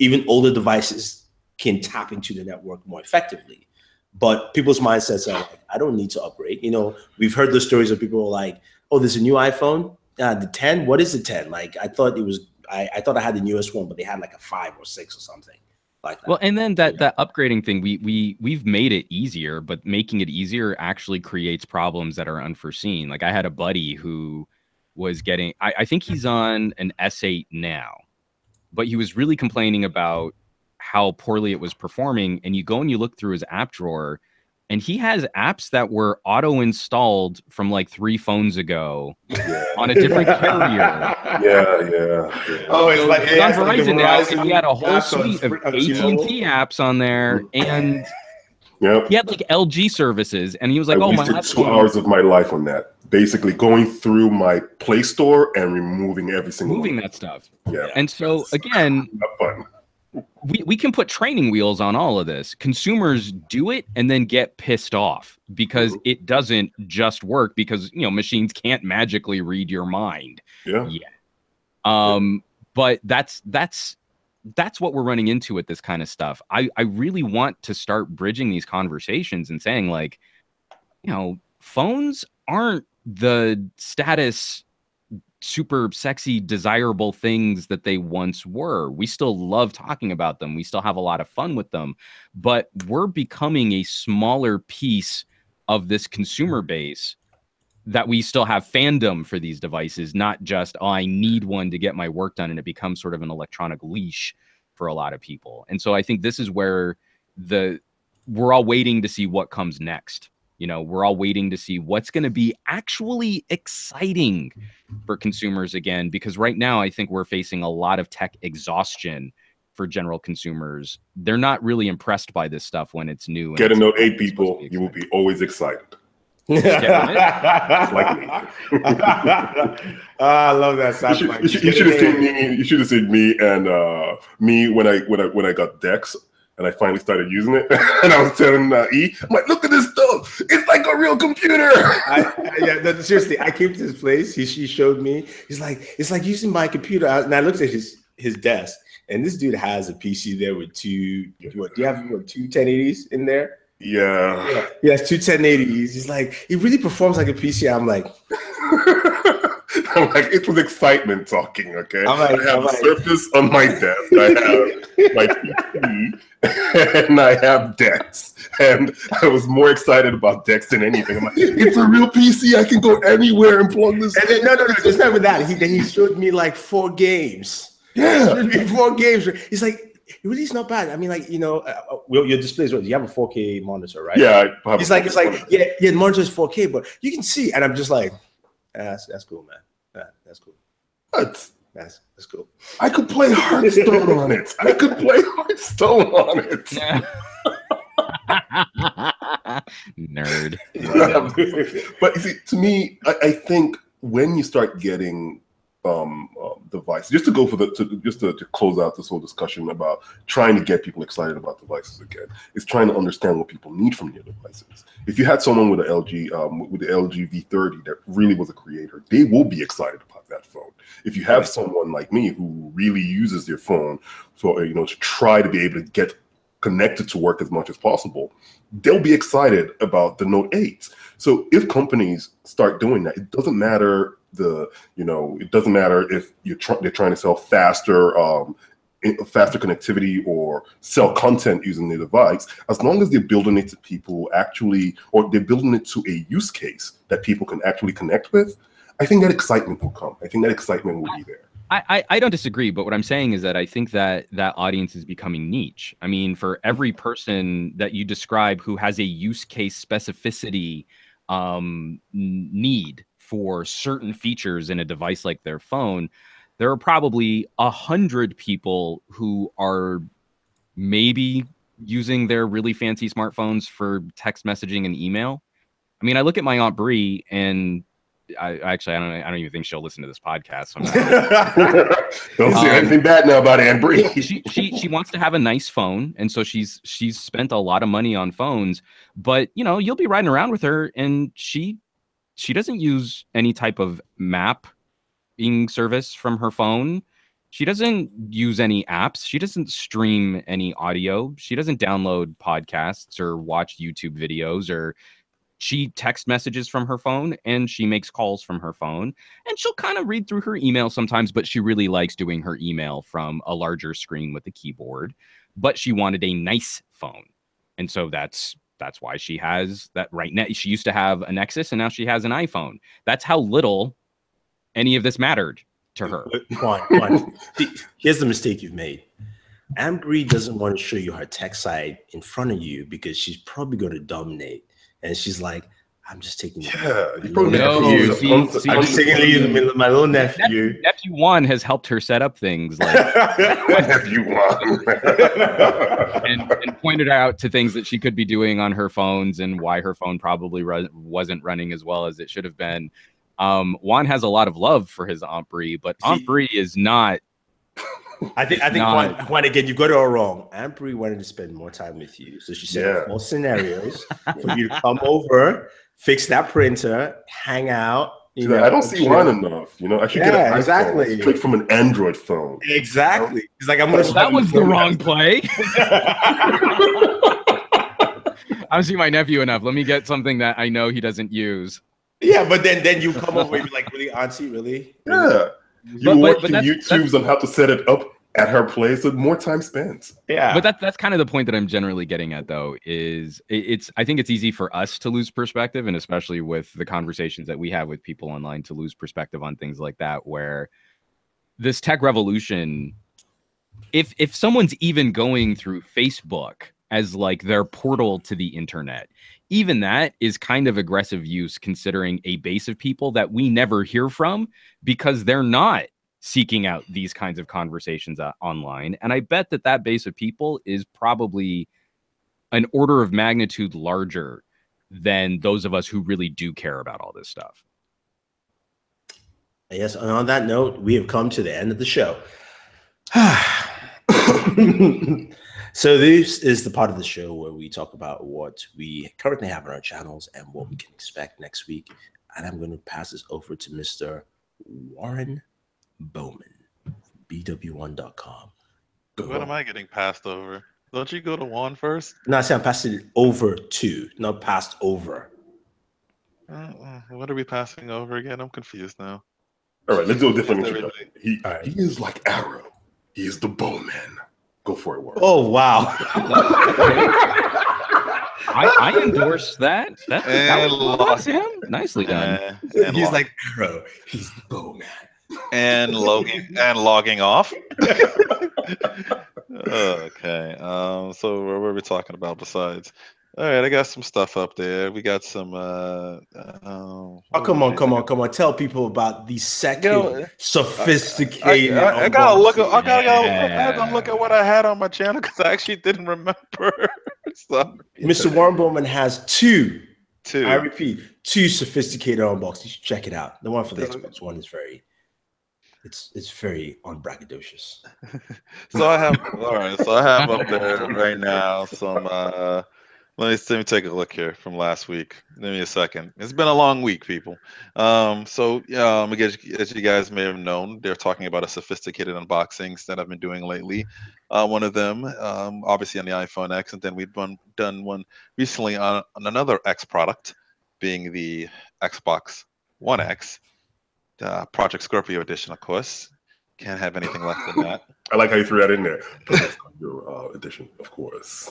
even older devices can tap into the network more effectively. But people's mindsets are like, I don't need to upgrade. You know, we've heard the stories of people like, oh, there's a new iPhone, the 10. What is the 10? Like, I thought it was, I thought I had the newest one, but they had like a 5 or 6 or something like that. Well, and then that upgrading thing, we've made it easier, but making it easier actually creates problems that are unforeseen. Like I had a buddy who was getting, I think he's on an S8 now, but he was really complaining about how poorly it was performing. And you go and you look through his app drawer, and he has apps that were auto-installed from like 3 phones ago on a different carrier. Yeah. Oh, it's like on Verizon now, and he had a whole suite of AT&T apps on there, and he had like LG services, and he was like, I wasted 2 hours of my life on that. Basically going through my Play Store and removing every single one. That stuff. Yeah. And so again, we can put training wheels on all of this. Consumers do it and then get pissed off because it doesn't just work because, you know, machines can't magically read your mind. But that's what we're running into with this kind of stuff. I really want to start bridging these conversations and saying, like, you know, phones aren't the status super sexy, desirable things that they once were. We still love talking about them. We still have a lot of fun with them, but we're becoming a smaller piece of this consumer base that we still have fandom for these devices, not just, oh, I need one to get my work done. And it becomes sort of an electronic leash for a lot of people. And so I think this is where we're all waiting to see what comes next. You know, we're all waiting to see what's going to be actually exciting for consumers again, because right now I think we're facing a lot of tech exhaustion for general consumers. They're not really impressed by this stuff when it's new. Get a Note 8, people. You will be always excited. I love that. You should have seen me and me when I got Dex. And I finally started using it. And I was telling E, I'm like, look at this stuff. It's like a real computer. Seriously, I came to his place. He showed me. He's like, it's like using my computer. And I looked at his desk. And this dude has a PC there with do you have 2 1080s in there? Yeah. He has 2 1080s. He's like, it really performs like a PC. I'm like, it was excitement talking, okay? I have a Surface on my desk. I have my PC, and I have Dex. And I was more excited about Dex than anything. I'm like, it's a real PC. I can go anywhere and plug this. And then, no, just not with that. He showed me like 4 games. Yeah. He showed me 4 games. He's like, it really is not bad. I mean, like, you know, your display is what? You have a 4K monitor, right? Yeah. It's like, the monitor is 4K, but you can see. And I'm just like, that's cool, man. That's cool. What? That's cool. I could play Hearthstone on it. Nerd. But you see, to me, I think when you start getting devices, just to close out this whole discussion about trying to get people excited about devices again, is trying to understand what people need from your devices. If you had someone with an LG with the LG V30 that really was a creator, they will be excited about that phone. If you have someone like me who really uses their phone for to try to be able to get connected to work as much as possible, they'll be excited about the Note 8. So if companies start doing that, it doesn't matter it doesn't matter if they're trying to sell faster connectivity or sell content using the device, as long as they're building it to people or they're building it to a use case that people can actually connect with, I think that excitement will come. I think that excitement will be there. I don't disagree, but what I'm saying is that I think that audience is becoming niche. I mean, for every person that you describe who has a use case specificity need for certain features in a device like their phone, there are probably 100 people who are maybe using their really fancy smartphones for text messaging and email. I mean, I look at my Aunt Bree, and I don't even think she'll listen to this podcast. So don't say anything bad now about Aunt Bree. She wants to have a nice phone, and so she's spent a lot of money on phones. But you'll be riding around with her, and she doesn't use any type of mapping service from her phone. She doesn't use any apps. She doesn't stream any audio. She doesn't download podcasts or watch YouTube videos, or she text messages from her phone, and she makes calls from her phone, and she'll kind of read through her email sometimes, but she really likes doing her email from a larger screen with a keyboard. But she wanted a nice phone. And so that's why she has that right now. She used to have a Nexus, and now she has an iPhone. That's how little any of this mattered to her. Juan, here's the mistake you've made. Aunt Bree doesn't want to show you her tech side in front of you because she's probably going to dominate. And she's like, I'm just taking I'm just taking my little nephew. Nephew Juan has helped her set up things like Nephew Juan. and pointed out to things that she could be doing on her phones and why her phone probably wasn't running as well as it should have been. Juan has a lot of love for his Aunt Bree, but Aunt Bree is not. I think Juan, again, you got it all wrong. Aunt Bree wanted to spend more time with you, so she set up 4 scenarios for you to come over, fix that printer, hang out. I don't see Juan enough. I should get an iPhone straight from an Android phone. Exactly. He's like, I'm gonna. That was the wrong play. I don't see my nephew enough. Let me get something that I know he doesn't use. Yeah, but then you come over and be like, really, Auntie, really? Yeah. You watch the YouTubes on how to set it up at her place with more time spent. Yeah. But that's kind of the point that I'm generally getting at, though, is I think it's easy for us to lose perspective, and especially with the conversations that we have with people online, to lose perspective on things like that, where this tech revolution, if someone's even going through Facebook as like their portal to the internet, even that is kind of aggressive use, considering a base of people that we never hear from because they're not seeking out these kinds of conversations online. And I bet that base of people is probably an order of magnitude larger than those of us who really do care about all this stuff. Yes, and on that note, we have come to the end of the show. So this is the part of the show where we talk about what we currently have on our channels and what we can expect next week. And I'm going to pass this over to Mr. Warren Bowman, BW1.com. What am I getting passed over? Don't you go to Juan first? No, I said I'm passing it over to, not passed over. What are we passing over again? I'm confused now. All right, let's do a different introduction. He is like Arrow. He is the Bowman. Go for it, Warren. Oh, wow. I endorse that. That was him. Nicely done. He's like Arrow. He's the Bowman. And logging off. Okay. So what were we talking about besides? All right, I got some stuff up there. We got some. Come on! Tell people about the second sophisticated. I gotta look at what I had on my channel because I actually didn't remember. So. Mr. Warren Bowman has two. I repeat, 2 sophisticated unboxings. You should check it out. The one for the Xbox One is very. It's very unbraggadocious. So I have up there right now some Let me take a look here from last week. Give me a second. It's been a long week, people. As you guys may have known, they're talking about a sophisticated unboxings that I've been doing lately. One of them, obviously on the iPhone X, and then we've done one recently on another X product, being the Xbox One X, Project Scorpio edition, of course. Can't have anything less than that. I like how you threw that in there. Your edition, of course.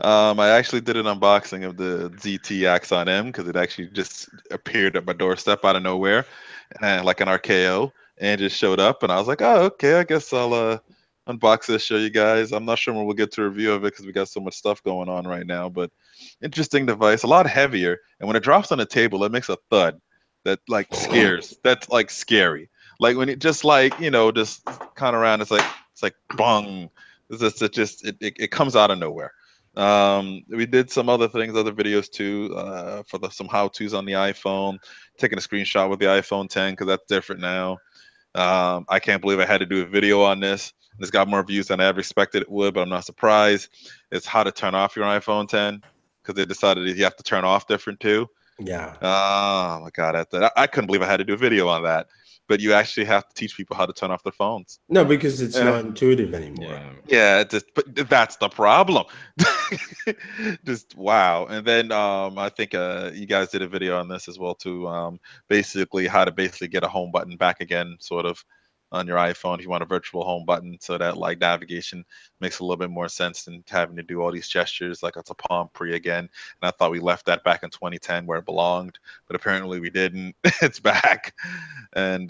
I actually did an unboxing of the ZT Axon M because it actually just appeared at my doorstep out of nowhere, and like an RKO, and just showed up, and I was like, oh, okay, I guess I'll unbox this, show you guys. I'm not sure when we'll get to a review of it because we got so much stuff going on right now, but interesting device, a lot heavier, and when it drops on the table, it makes a thud that like scares. That's like scary. Like when it just like just kind of around, it's like bong. It comes out of nowhere. We did some other things, other videos too, for some how-tos on the iPhone, taking a screenshot with the iPhone 10 because that's different now. I can't believe I had to do a video on this. It's got more views than I ever expected it would, but I'm not surprised. It's how to turn off your iPhone 10 because they decided you have to turn off different too. Yeah. Oh my God, I couldn't believe I had to do a video on that. But you actually have to teach people how to turn off their phones. No, because it's not intuitive anymore. Yeah, but that's the problem. Just wow. And then I think you guys did a video on this as well too. Basically how to basically get a home button back again, sort of, on your iPhone if you want a virtual home button, so that like navigation makes a little bit more sense than having to do all these gestures like it's a Palm Pre again. And I thought we left that back in 2010 where it belonged, but apparently we didn't. It's back, and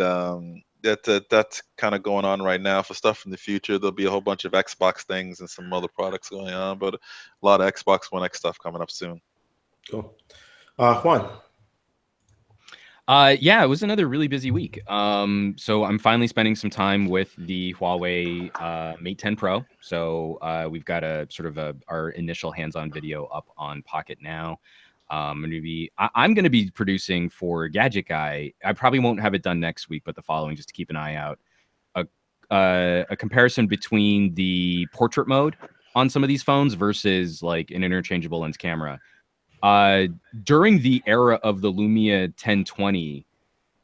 that's kind of going on right now. For stuff in the future, there'll be a whole bunch of Xbox things and some other products going on, but a lot of Xbox One X stuff coming up soon. Cool. Juan. Yeah, it was another really busy week. So I'm finally spending some time with the Huawei Mate 10 Pro. So we've got our initial hands-on video up on Pocket now. I'm going to be producing for Gadget Guy. I probably won't have it done next week, but the following, just to keep an eye out. A comparison between the portrait mode on some of these phones versus like an interchangeable lens camera. During the era of the Lumia 1020,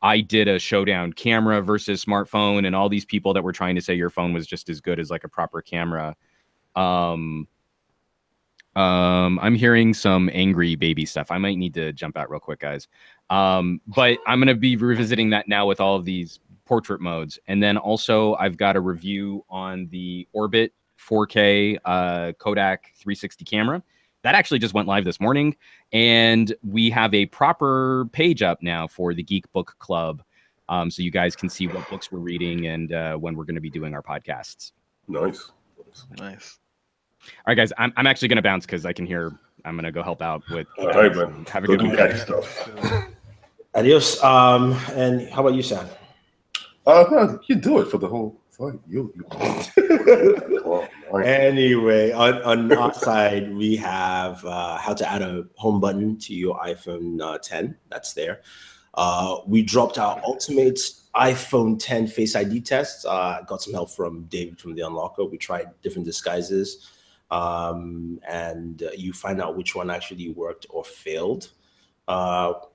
I did a showdown camera versus smartphone, and all these people that were trying to say your phone was just as good as like a proper camera. I'm hearing some angry baby stuff. I might need to jump out real quick, guys. But I'm going to be revisiting that now with all of these portrait modes. And then also I've got a review on the Orbit 4K Kodak 360 camera. That actually just went live this morning, and we have a proper page up now for the Geek Book Club, so you guys can see what books we're reading and when we're going to be doing our podcasts. Nice. All right, guys, I'm actually going to bounce because I can hear. I'm going to go help out with. All right, man. Have a good week. Stuff. Adios. And how about you, Sam? You do it for the whole. You. Anyway, on our side, we have how to add a home button to your iPhone 10. That's there. We dropped our ultimate iPhone 10 Face ID test. Got some help from David from The Unlocker. We tried different disguises, and you find out which one actually worked or failed.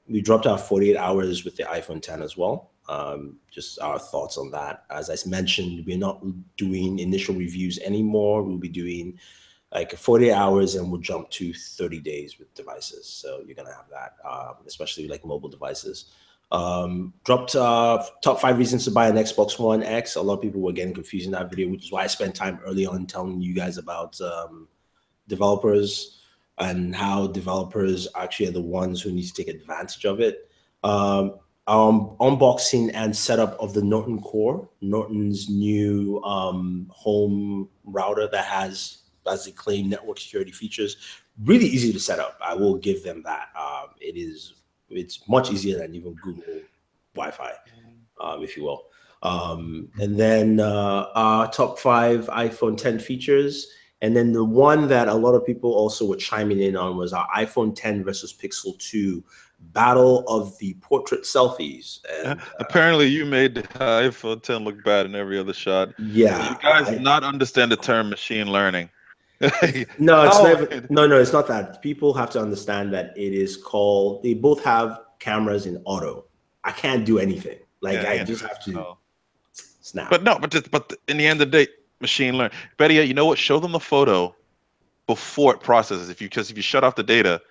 We dropped our 48 hours with the iPhone 10 as well. Just our thoughts on that. As I mentioned, we're not doing initial reviews anymore. We'll be doing like 48 hours and we'll jump to 30 days with devices. So you're going to have that, especially like mobile devices. Dropped top 5 reasons to buy an Xbox One X. A lot of people were getting confused in that video, which is why I spent time early on telling you guys about developers and how developers actually are the ones who need to take advantage of it. Unboxing and setup of the Norton Core, Norton's new home router that has, as they claim, network security features. Really easy to set up. I will give them that. It's much easier than even Google Wi-Fi, if you will. And then our top 5 iPhone 10 features. And then the one that a lot of people also were chiming in on was our iPhone 10 versus Pixel 2 battle of the portrait selfies. And, apparently you made the iPhone 10 look bad in every other shot. Yeah. You guys not understand the term machine learning. No, it's never. No, it's not that. People have to understand that it is called. They both have cameras in auto. I can't do anything. Like I just have to snap. But in the end of the day, machine learn. Better yet, you know what? Show them the photo before it processes. Because if you shut off the data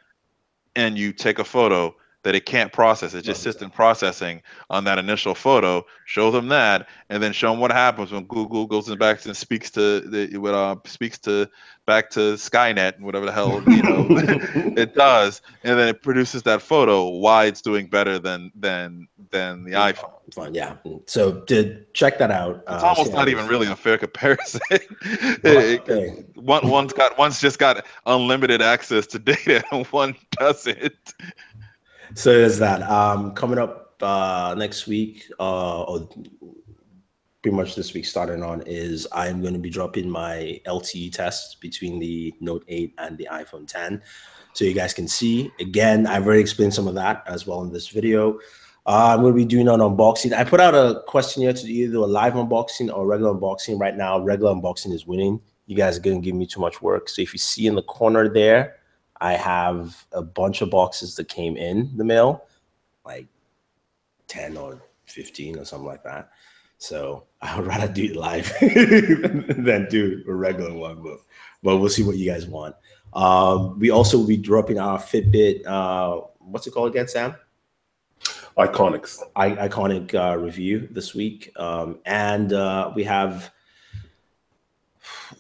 and you take a photo that it can't process, it just sits in processing on that initial photo. Show them that, and then show them what happens when Google goes back and speaks to back to Skynet and whatever the hell it does, and then it produces that photo. Why it's doing better than the iPhone. Fine, yeah. So to check that out, it's almost not even really a fair comparison. One's just got unlimited access to data, and one doesn't. So there's that. Coming up next week, or pretty much this week starting on, is I'm going to be dropping my LTE tests between the Note 8 and the iPhone 10. So you guys can see. Again, I've already explained some of that as well in this video. I'm going to be doing an unboxing. I put out a question here to either do a live unboxing or regular unboxing. Right now, regular unboxing is winning. You guys are going to give me too much work. So if you see in the corner there, I have a bunch of boxes that came in the mail, like 10 or 15 or something like that. So I would rather do it live than do a regular one, but we'll see what you guys want. We also will be dropping our Fitbit, what's it called again, Sam? Iconic review this week. And we have...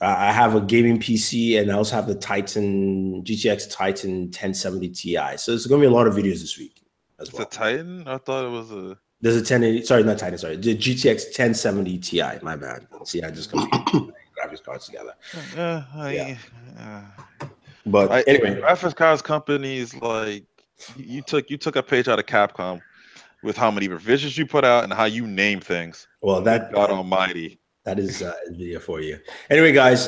I have a gaming PC, and I also have the GTX Titan 1070 Ti. So there's going to be a lot of videos this week as well. It's a Titan? I thought it was a... There's a 1080, sorry, not Titan, sorry. The GTX 1070 Ti, my bad. See, I just confused graphics cards together. But anyway. Graphics cards companies, like, you took a page out of Capcom with how many revisions you put out and how you name things. Well, God almighty. That is a video for you. Anyway, guys,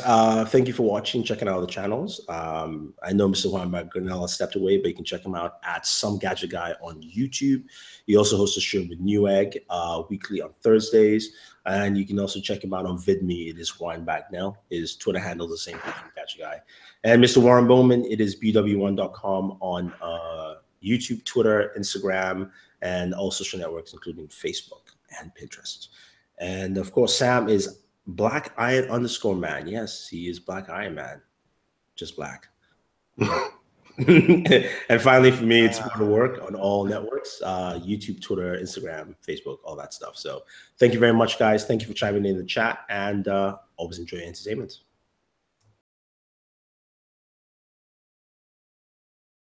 thank you for watching, checking out the channels. I know Mr. Juan Granella stepped away, but you can check him out at Some Gadget Guy on YouTube. He also hosts a show with Newegg weekly on Thursdays. And you can also check him out on VidMe. It is Juan Bagnell. His Twitter handle is the same thing, Gadget Guy. And Mr. Warren Bowman, it is BW1.com on YouTube, Twitter, Instagram, and all social networks, including Facebook and Pinterest. And of course, Sam is Black Iron _man. Yes, he is Black Iron Man, just black. And finally, for me, it's more to work on all networks: YouTube, Twitter, Instagram, Facebook, all that stuff. So, thank you very much, guys. Thank you for chiming in the chat, and always enjoy your entertainment.